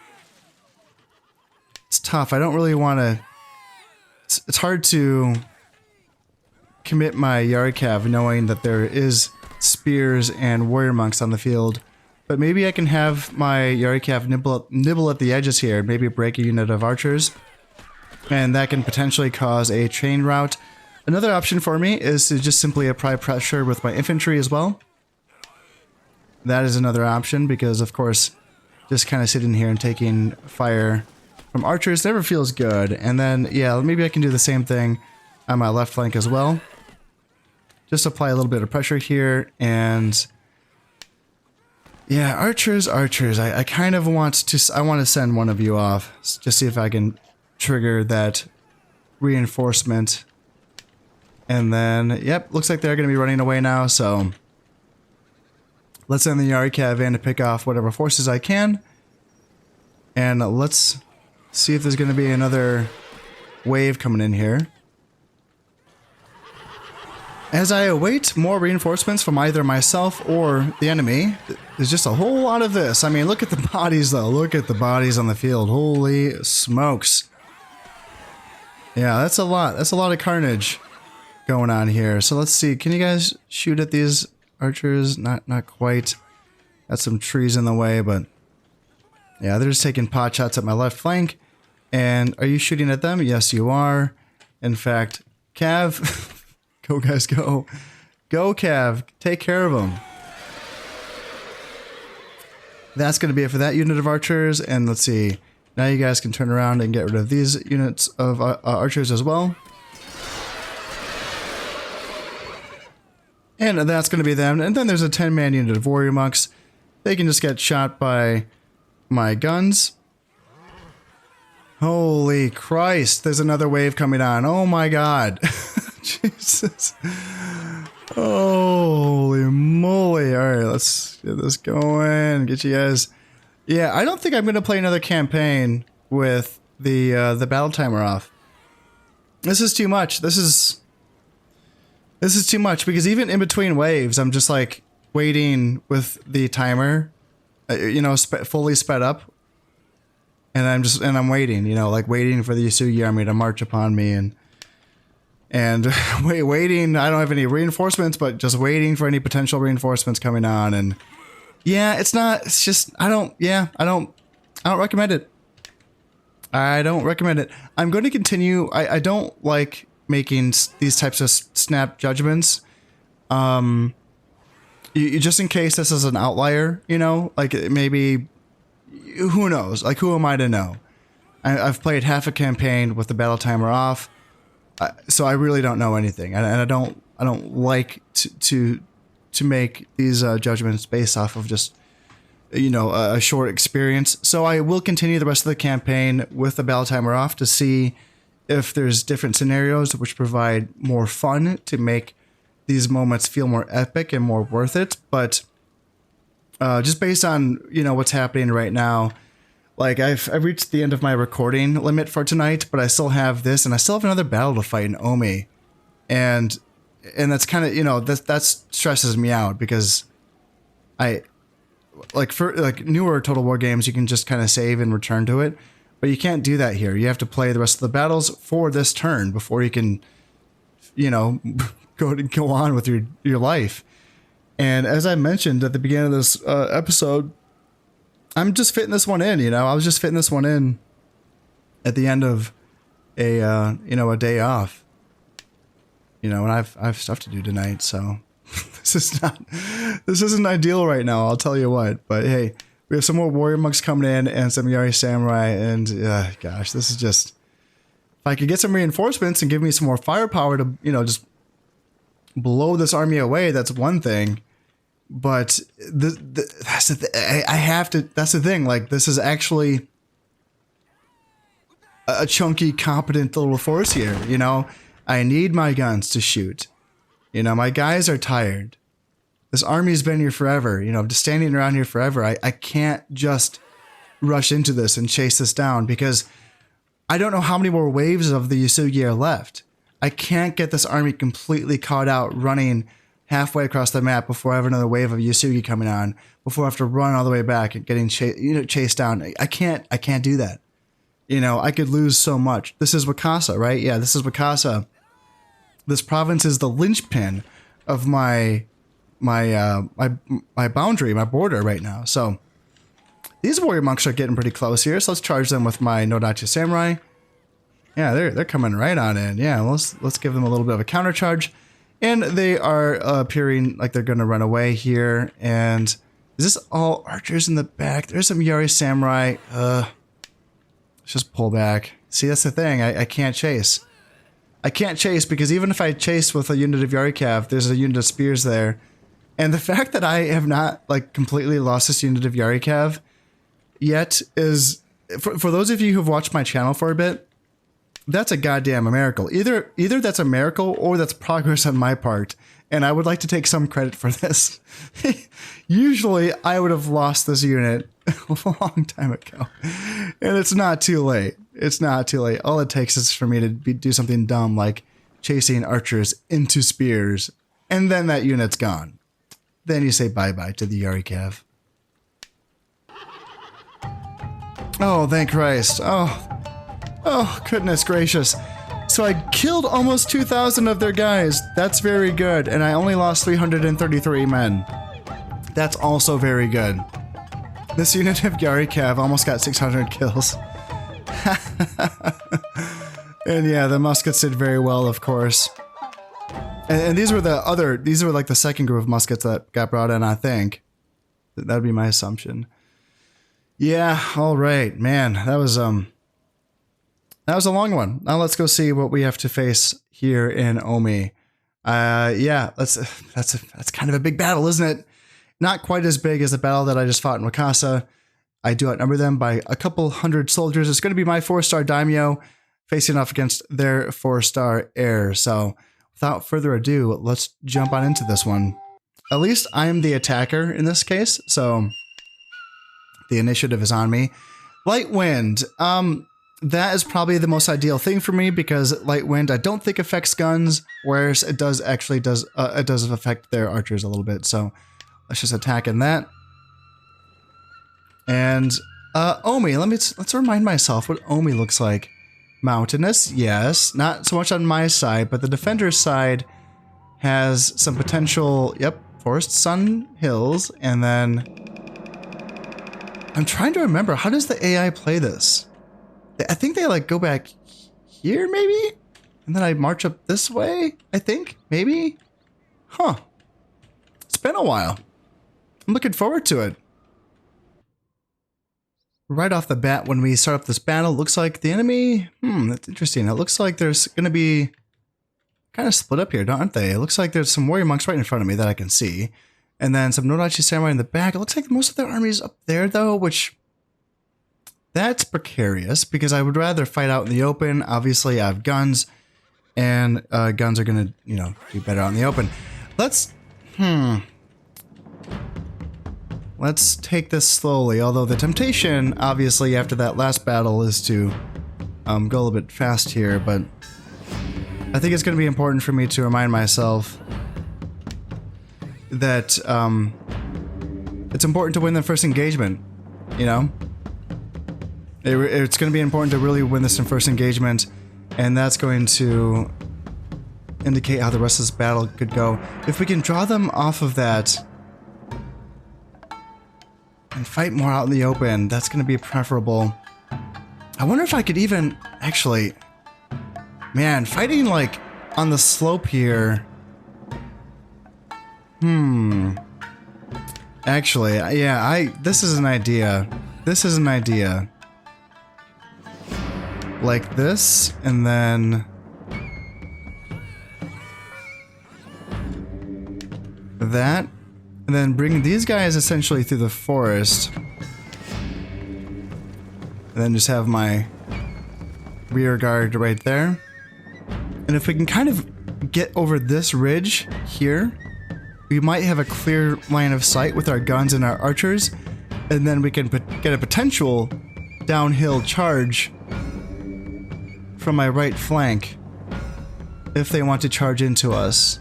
it's tough. I don't really want to... It's hard to commit my Yarikav knowing that there is spears and warrior monks on the field. But maybe I can have my Yarikav nibble at the edges here, maybe break a unit of archers. And that can potentially cause a chain rout. Another option for me is to just simply apply pressure with my infantry as well. That is another option because, of course, just kind of sitting here and taking fire from archers never feels good. And then, yeah, maybe I can do the same thing on my left flank as well. Just apply a little bit of pressure here and... Yeah, archers. I kind of want to send one of you off. Just see if I can trigger that reinforcement. And then, yep, looks like they're going to be running away now, so... Let's send the Yarikav in to pick off whatever forces I can. And let's see if there's going to be another wave coming in here. As I await more reinforcements from either myself or the enemy, there's just a whole lot of this. I mean, look at the bodies, though. Look at the bodies on the field. Holy smokes. Yeah, that's a lot. That's a lot of carnage going on here. So let's see. Can you guys shoot at these archers? Not quite. Got some trees in the way, but yeah, they're just taking pot shots at my left flank. And are you shooting at them? Yes, you are. In fact, Cav... Go, guys, go. Go, Cav. Take care of them. That's going to be it for that unit of archers. And let's see. Now you guys can turn around and get rid of these units of archers as well. And that's going to be them. And then there's a 10-man unit of warrior monks. They can just get shot by my guns. Holy Christ. There's another wave coming on. Oh my god. Jesus. Holy moly. Alright, let's get this going. Get you guys... Yeah, I don't think I'm going to play another campaign with the battle timer off. This is too much. This is too much because even in between waves, I'm just like waiting with the timer, fully sped up. And I'm waiting, like waiting for the Yasugi army to march upon me and waiting. I don't have any reinforcements, but just waiting for any potential reinforcements coming on. And yeah, I don't recommend it. I don't recommend it. I'm going to continue. I don't like making these types of snap judgments. Just in case this is an outlier, like maybe, who knows? Like, who am I to know? I've played half a campaign with the battle timer off, so I really don't know anything, and I don't like to make these judgments based off of just a short experience. So I will continue the rest of the campaign with the battle timer off to see if there's different scenarios which provide more fun to make these moments feel more epic and more worth it. But just based on what's happening right now, like I've reached the end of my recording limit for tonight, but I still have this, and I still have another battle to fight in Omi, and that's kind of that stresses me out because like for like newer Total War games, you can just kind of save and return to it, but you can't do that here. You have to play the rest of the battles for this turn before you can, you know, go on with your life. And as I mentioned at the beginning of this episode, I'm just fitting this one in. You know, I was just fitting this one in at the end of a a day off. You know, and I've stuff to do tonight, so this isn't ideal right now, I'll tell you what. But hey, we have some more warrior monks coming in and some Yari samurai, and gosh, this is just, if I could get some reinforcements and give me some more firepower to, you know, just blow this army away, that's one thing. But that's the thing, like, this is actually a chunky, competent little force here, you know. I need my guns to shoot. You know, my guys are tired. This army's been here forever. You know, just standing around here forever. I can't just rush into this and chase this down because I don't know how many more waves of the Yasugi are left. I can't get this army completely caught out running halfway across the map before I have another wave of Yasugi coming on, before I have to run all the way back and getting chased down. I can't do that. You know, I could lose so much. This is Wakasa, right? Yeah, this is Wakasa. This province is the linchpin of my boundary, my border right now. So these warrior monks are getting pretty close here. So let's charge them with my Nodachi samurai. Yeah, they're coming right on in. Yeah, let's give them a little bit of a counter charge, and they are appearing like they're going to run away here. And is this all archers in the back? There's some Yari samurai. Let's just pull back. See, that's the thing. I can't chase. I can't chase because even if I chase with a unit of Yari Cav, there's a unit of spears there. And the fact that I have not like completely lost this unit of Yari Cav yet is, for those of you who've watched my channel for a bit, that's a goddamn miracle. Either that's a miracle or that's progress on my part. And I would like to take some credit for this. Usually I would have lost this unit a long time ago. And it's not too late. It's not too late. All it takes is for me to do something dumb like chasing archers into spears, and then that unit's gone. Then you say bye-bye to the Yari Cav. Oh, thank Christ. Oh, goodness gracious. So I killed almost 2,000 of their guys. That's very good. And I only lost 333 men. That's also very good. This unit of Yari Cav almost got 600 kills. And yeah, the muskets did very well, of course. And these were like the second group of muskets that got brought in, I think. That would be my assumption. Yeah, all right, man. That was a long one. Now let's go see what we have to face here in Omi. Yeah, that's kind of a big battle, isn't it? Not quite as big as the battle that I just fought in Wakasa. I do outnumber them by a couple hundred soldiers. It's going to be my 4-star daimyo facing off against their 4-star heir. So without further ado, let's jump on into this one. At least I am the attacker in this case, so the initiative is on me. Light wind. That is probably the most ideal thing for me because light wind I don't think affects guns, whereas it does affect their archers a little bit. So let's just attack in that. And Omi, let's remind myself what Omi looks like. Mountainous, yes. Not so much on my side, but the defender's side has some potential, forest sun hills, and then I'm trying to remember, how does the AI play this? I think they like go back here maybe? And then I march up this way, I think, maybe? Huh. It's been a while. I'm looking forward to it. Right off the bat, when we start up this battle, looks like the enemy, that's interesting. It looks like there's going to be kind of split up here, don't they? It looks like there's some warrior monks right in front of me that I can see. And then some Nodachi samurai in the back. It looks like most of their army's up there, though, which that's precarious because I would rather fight out in the open. Obviously, I have guns, and guns are going to, do better out in the open. Let's take this slowly, although the temptation, obviously, after that last battle is to go a little bit fast here, but I think it's going to be important for me to remind myself that it's important to win the first engagement, you know? It's going to be important to really win this in first engagement, and that's going to indicate how the rest of this battle could go. If we can draw them off of that and fight more out in the open, that's going to be preferable. I wonder if I could even actually, man, fighting like on the slope here. Actually, yeah, this is an idea. This is an idea. Like this, and then that, and then bring these guys essentially through the forest, and then just have my rear guard right there. And if we can kind of get over this ridge here, we might have a clear line of sight with our guns and our archers, and then we can get a potential downhill charge from my right flank if they want to charge into us.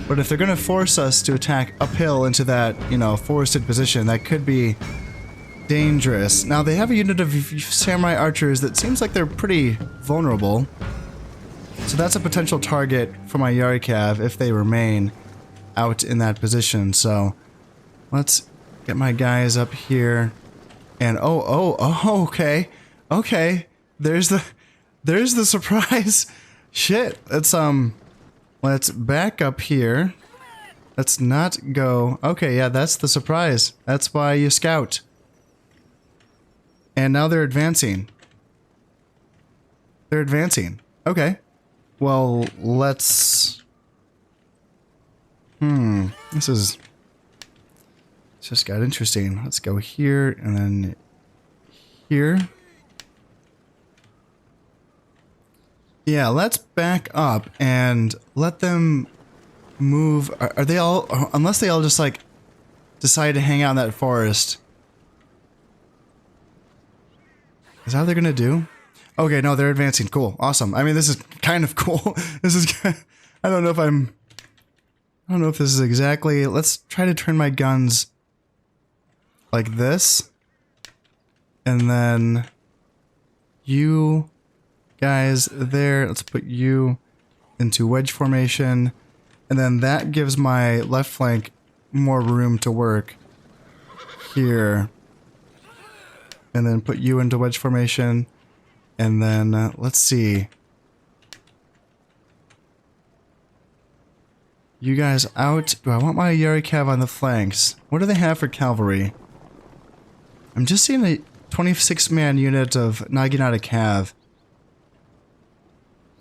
But if they're going to force us to attack uphill into that, you know, forested position, that could be dangerous. Now, they have a unit of samurai archers that seems like they're pretty vulnerable. So that's a potential target for my Yari Cav if they remain out in that position. So let's get my guys up here. And oh, okay. Okay. There's the surprise. Shit. Let's back up here. Let's not go. Okay, yeah, that's the surprise. That's why you scout. And now they're advancing. They're advancing. Okay. Well, let's... This is... It's just got interesting. Let's go here, and then... here. Yeah, let's back up and let them move. Are they all... Unless they all just, like, decide to hang out in that forest. Is that what they're gonna do? Okay, no, they're advancing. Cool. Awesome. I mean, this is kind of cool. This is... I don't know if I'm... I don't know if this is exactly... Let's try to turn my guns like this. And then... You guys there. Let's put you into wedge formation. And then that gives my left flank more room to work here. And then put you into wedge formation. And then, let's see. You guys out. Do I want my Yari Cav on the flanks? What do they have for cavalry? I'm just seeing a 26-man unit of Naginata Cav.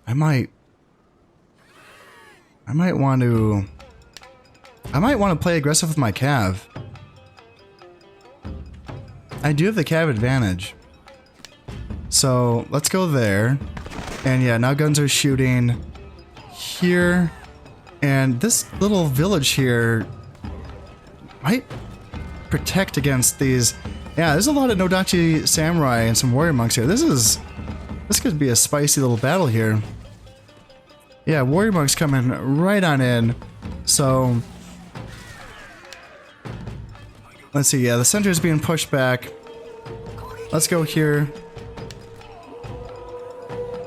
I might want to play aggressive with my Cav. I do have the Cav advantage. So, let's go there. And yeah, now guns are shooting here. And this little village here might protect against these. Yeah, there's a lot of Nodachi samurai and some warrior monks here. This could be a spicy little battle here. Yeah, warrior monks coming right on in. So, let's see. Yeah, the center is being pushed back. Let's go here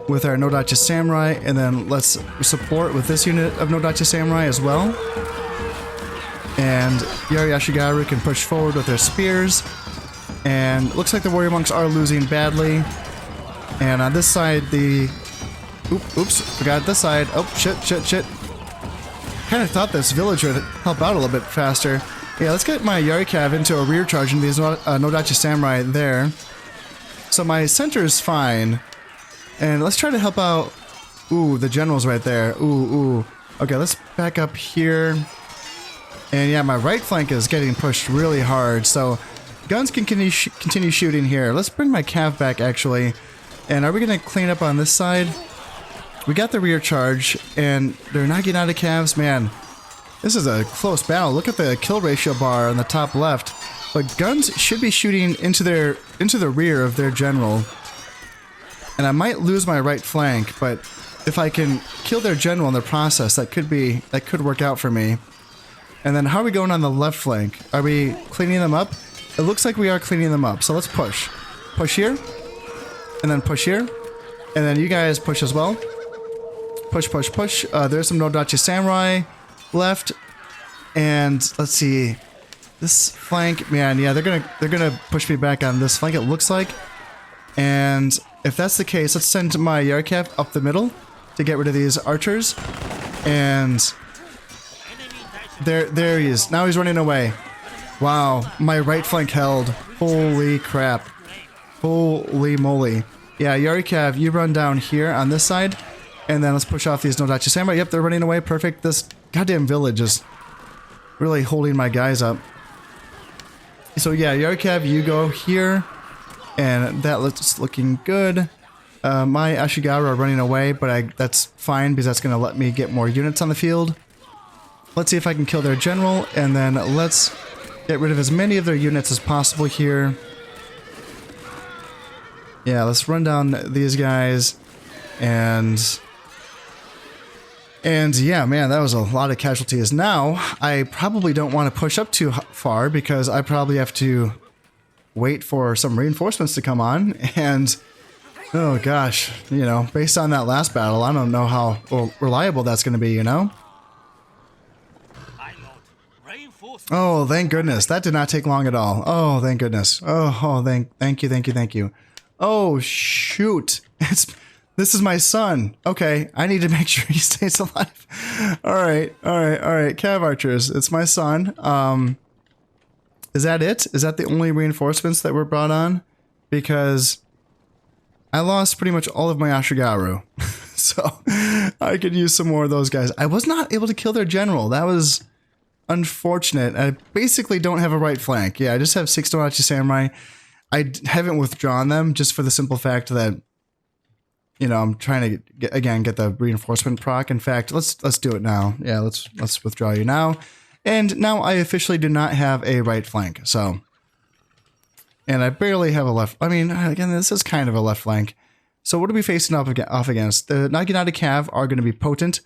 with our Nodachi Samurai, and then let's support with this unit of Nodachi Samurai as well. And Yari Ashigaru can push forward with their spears. And looks like the warrior monks are losing badly. And on this side, the... Oops, forgot this side. Oh, shit. Kind of thought this village would help out a little bit faster. Yeah, let's get my Yari Cav into a rear charge into these Nodachi Samurai there. So my center is fine. And let's try to help out... Ooh, the general's right there. Ooh. Okay, let's back up here. And yeah, my right flank is getting pushed really hard. So guns can continue shooting here. Let's bring my Cav back, actually. And are we going to clean up on this side? We got the rear charge. And they're not getting out of Cavs. Man, this is a close battle. Look at the kill ratio bar on the top left. But guns should be shooting into the rear of their general. And I might lose my right flank, but if I can kill their general in the process, that could work out for me. And then how are we going on the left flank? Are we cleaning them up? It looks like we are cleaning them up. So let's push. Push here. And then push here. And then you guys push as well. Push, push, push. There's some Nodachi Samurai left. And let's see. This flank, man, yeah, they're gonna push me back on this flank, it looks like. And if that's the case, let's send my Yarikav up the middle to get rid of these archers. And there he is. Now he's running away. Wow, my right flank held. Holy crap. Holy moly. Yeah, Yarikav, you run down here on this side. And then let's push off these Nodachi Samurai. Yep, they're running away. Perfect. This goddamn village is really holding my guys up. So yeah, Yarikav, you go here. And that looks looking good. My Ashigaru are running away, but that's fine because that's going to let me get more units on the field. Let's see if I can kill their general, and then let's get rid of as many of their units as possible here. Yeah, let's run down these guys, and yeah, man, that was a lot of casualties. Now, I probably don't want to push up too far because I probably have to wait for some reinforcements to come on, and oh gosh, you know, based on that last battle, I don't know how reliable that's going to be, you know? Oh, thank goodness. That did not take long at all. Oh, thank goodness. Oh, thank you. Oh, shoot. This is my son. Okay, I need to make sure he stays alive. All right. Cav archers, it's my son. Is that it? Is that the only reinforcements that were brought on? Because I lost pretty much all of my Ashigaru. So I could use some more of those guys. I was not able to kill their general. That was unfortunate. I basically don't have a right flank. Yeah, I just have 6 Nodachi Samurai. I haven't withdrawn them just for the simple fact that, you know, I'm trying to get the reinforcement proc. In fact, let's do it now. Yeah, let's withdraw you now. And now I officially do not have a right flank, so. And I barely have a left. I mean, again, this is kind of a left flank. So what are we facing off against? The Naginata Cav are going to be potent,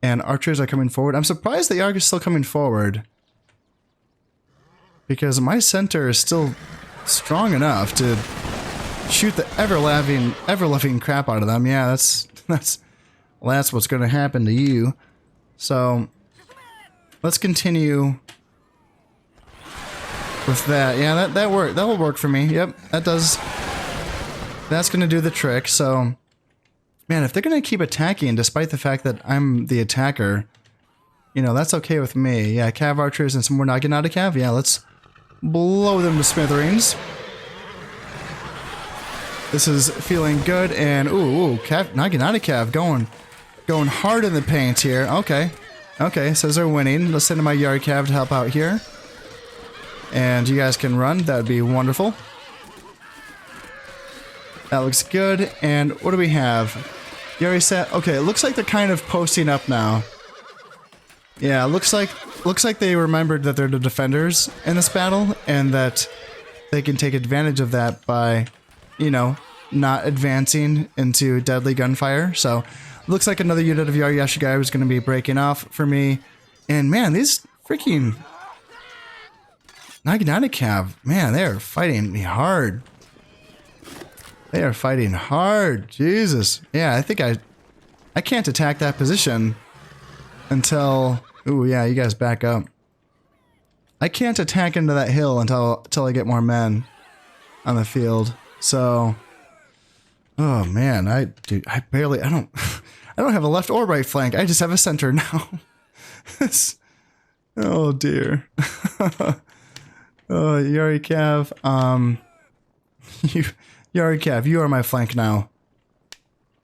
and archers are coming forward. I'm surprised they are still coming forward, because my center is still strong enough to shoot the ever-loving crap out of them. Yeah, that's what's going to happen to you. So let's continue with that. Yeah, that will work for me. Yep, that's gonna do the trick. So, man, if they're gonna keep attacking despite the fact that I'm the attacker, you know, that's okay with me. Yeah, Cav archers and some more Naginata Cav. Yeah, let's blow them to smithereens. This is feeling good, and ooh, Naginata Cav going hard in the paint here. Okay, says they're winning. Let's send in my Yarikav to help out here. And you guys can run. That would be wonderful. That looks good. And what do we have? Yari set. Okay, it looks like they're kind of posting up now. Yeah, looks like they remembered that they're the defenders in this battle, and that they can take advantage of that by, you know, not advancing into deadly gunfire. So, looks like another unit of Yari Ashigai is going to be breaking off for me. And man, these freaking Naginata Cav, man, they are fighting me hard. They are fighting hard. Jesus. Yeah, I think I can't attack that position until... Ooh, yeah, you guys back up. I can't attack into that hill until I get more men on the field. So... Oh, man, I don't have a left or right flank. I just have a center now. Oh, dear. Oh, Yari Cav, Yari Cav, you are my flank now.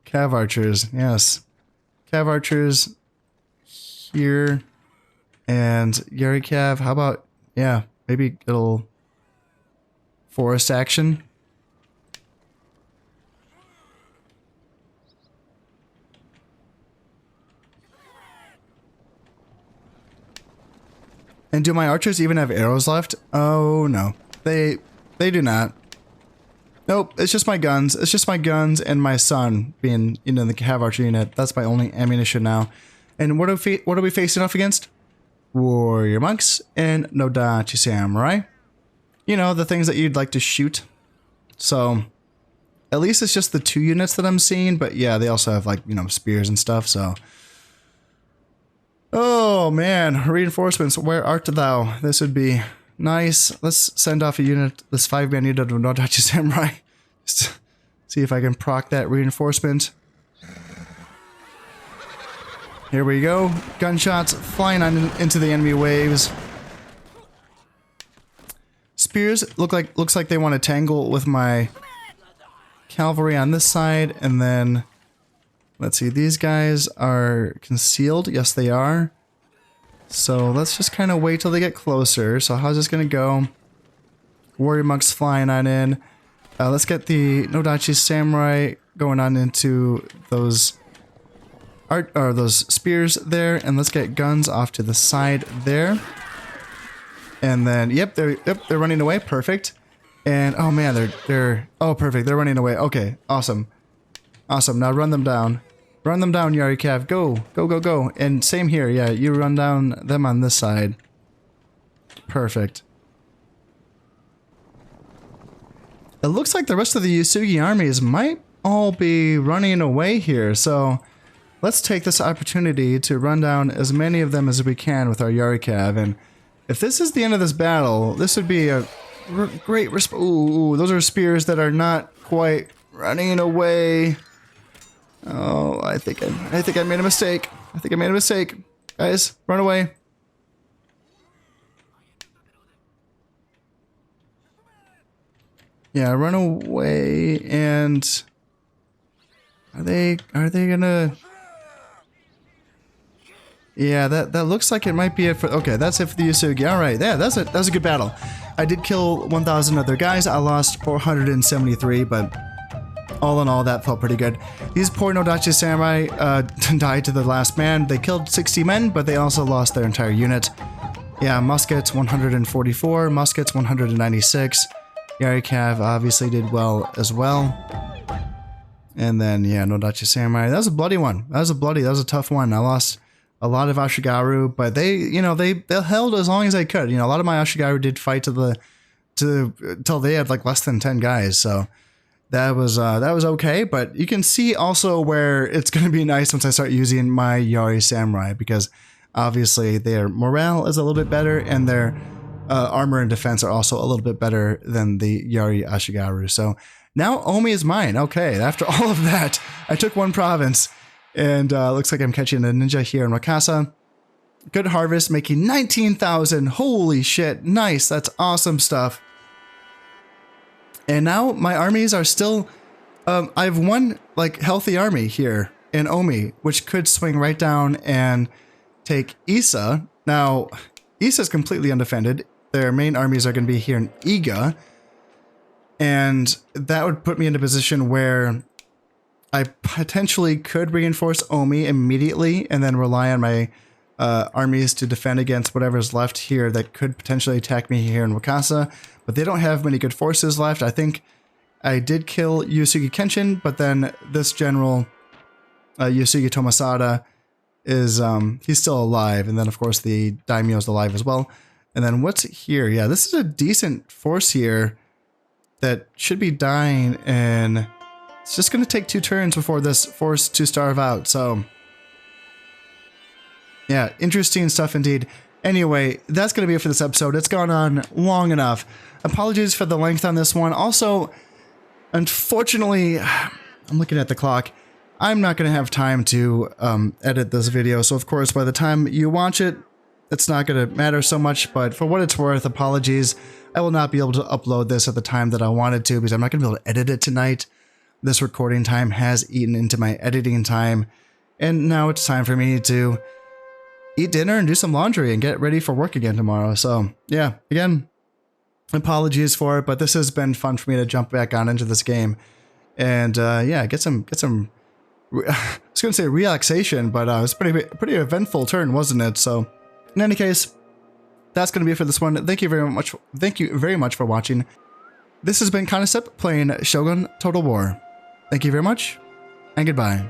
Cav archers, yes. Cav archers here. And Yari Cav, how about, yeah, maybe a little forest action. And do my archers even have arrows left? Oh, no. They do not. Nope, it's just my guns. It's just my guns and my son being, the Cav archer unit. That's my only ammunition now. And what are we facing off against? warrior monks, and Nodachi samurai. You know, the things that you'd like to shoot. So, at least it's just the 2 units that I'm seeing, but yeah, they also have, like, you know, spears and stuff, so. Oh, man, reinforcements, where art thou? This would be nice. Let's send off a unit, this 5-man unit of Nodachi samurai. Just see if I can proc that reinforcement. Here we go. Gunshots flying on into the enemy waves. Spears looks like they want to tangle with my cavalry on this side, and then let's see, these guys are concealed. Yes, they are. So let's just kind of wait till they get closer. So how's this gonna go? Warrior monks flying on in. Let's get the Nodachi samurai going on into those those spears there, and let's get guns off to the side there. And then, yep, they're running away. Perfect. And oh man, they're oh perfect. They're running away. Okay, awesome, awesome. Now run them down. Run them down, Yari Cav. Go, go, go, go. And same here. Yeah, you run down them on this side. Perfect. It looks like the rest of the Yusugi armies might all be running away here. So let's take this opportunity to run down as many of them as we can with our Yari Cav. And if this is the end of this battle, this would be a great resp- Ooh, those are spears that are not quite running away. Oh, I think I made a mistake. I think I made a mistake. Guys, run away. Yeah, run away. And are they gonna? Yeah, that looks like it might be it for. Okay, that's it for the Yusugi. All right, yeah, that was a good battle. I did kill 1,000 other guys. I lost 473, but all in all, that felt pretty good. These poor Nodachi samurai died to the last man. They killed 60 men, but they also lost their entire unit. Yeah, muskets 144, muskets 196. Yari Cav obviously did well as well. And then, yeah, Nodachi samurai. That was a bloody one. That was a tough one. I lost a lot of Ashigaru, but they, you know, they held as long as they could. You know, a lot of my Ashigaru did fight till they had like less than 10 guys. So that was okay. But you can see also where it's going to be nice once I start using my Yari samurai, because obviously their morale is a little bit better and their armor and defense are also a little bit better than the Yari Ashigaru. So now Omi is mine. Okay, after all of that, I took one province. And looks like I'm catching a ninja here in Wakasa. Good harvest, making 19,000. Holy shit, nice. That's awesome stuff. And now my armies are still... I have one like healthy army here in Omi, which could swing right down and take Issa. Now, Issa is completely undefended. Their main armies are going to be here in Iga. And that would put me in a position where I potentially could reinforce Omi immediately and then rely on my armies to defend against whatever's left here that could potentially attack me here in Wakasa. But they don't have many good forces left. I think I did kill Yusugi Kenshin, but then this general, Yusugi Tomasada, is he's still alive. And then, of course, the daimyo is alive as well. And then what's here? Yeah, this is a decent force here that should be dying in... It's just going to take 2 turns before this forced to starve out, so... Yeah, interesting stuff indeed. Anyway, that's going to be it for this episode. It's gone on long enough. Apologies for the length on this one. Also, unfortunately, I'm looking at the clock. I'm not going to have time to edit this video, so of course, by the time you watch it, it's not going to matter so much, but for what it's worth, apologies. I will not be able to upload this at the time that I wanted to, because I'm not going to be able to edit it tonight. This recording time has eaten into my editing time, and now it's time for me to eat dinner and do some laundry and get ready for work again tomorrow. So yeah, again, apologies for it, but this has been fun for me to jump back on into this game and yeah, get some. I was gonna say relaxation, but it was pretty eventful turn, wasn't it? So in any case, that's gonna be it for this one. Thank you very much. Thank you very much for watching. This has been Concept playing Shogun Total War. Thank you very much, and goodbye.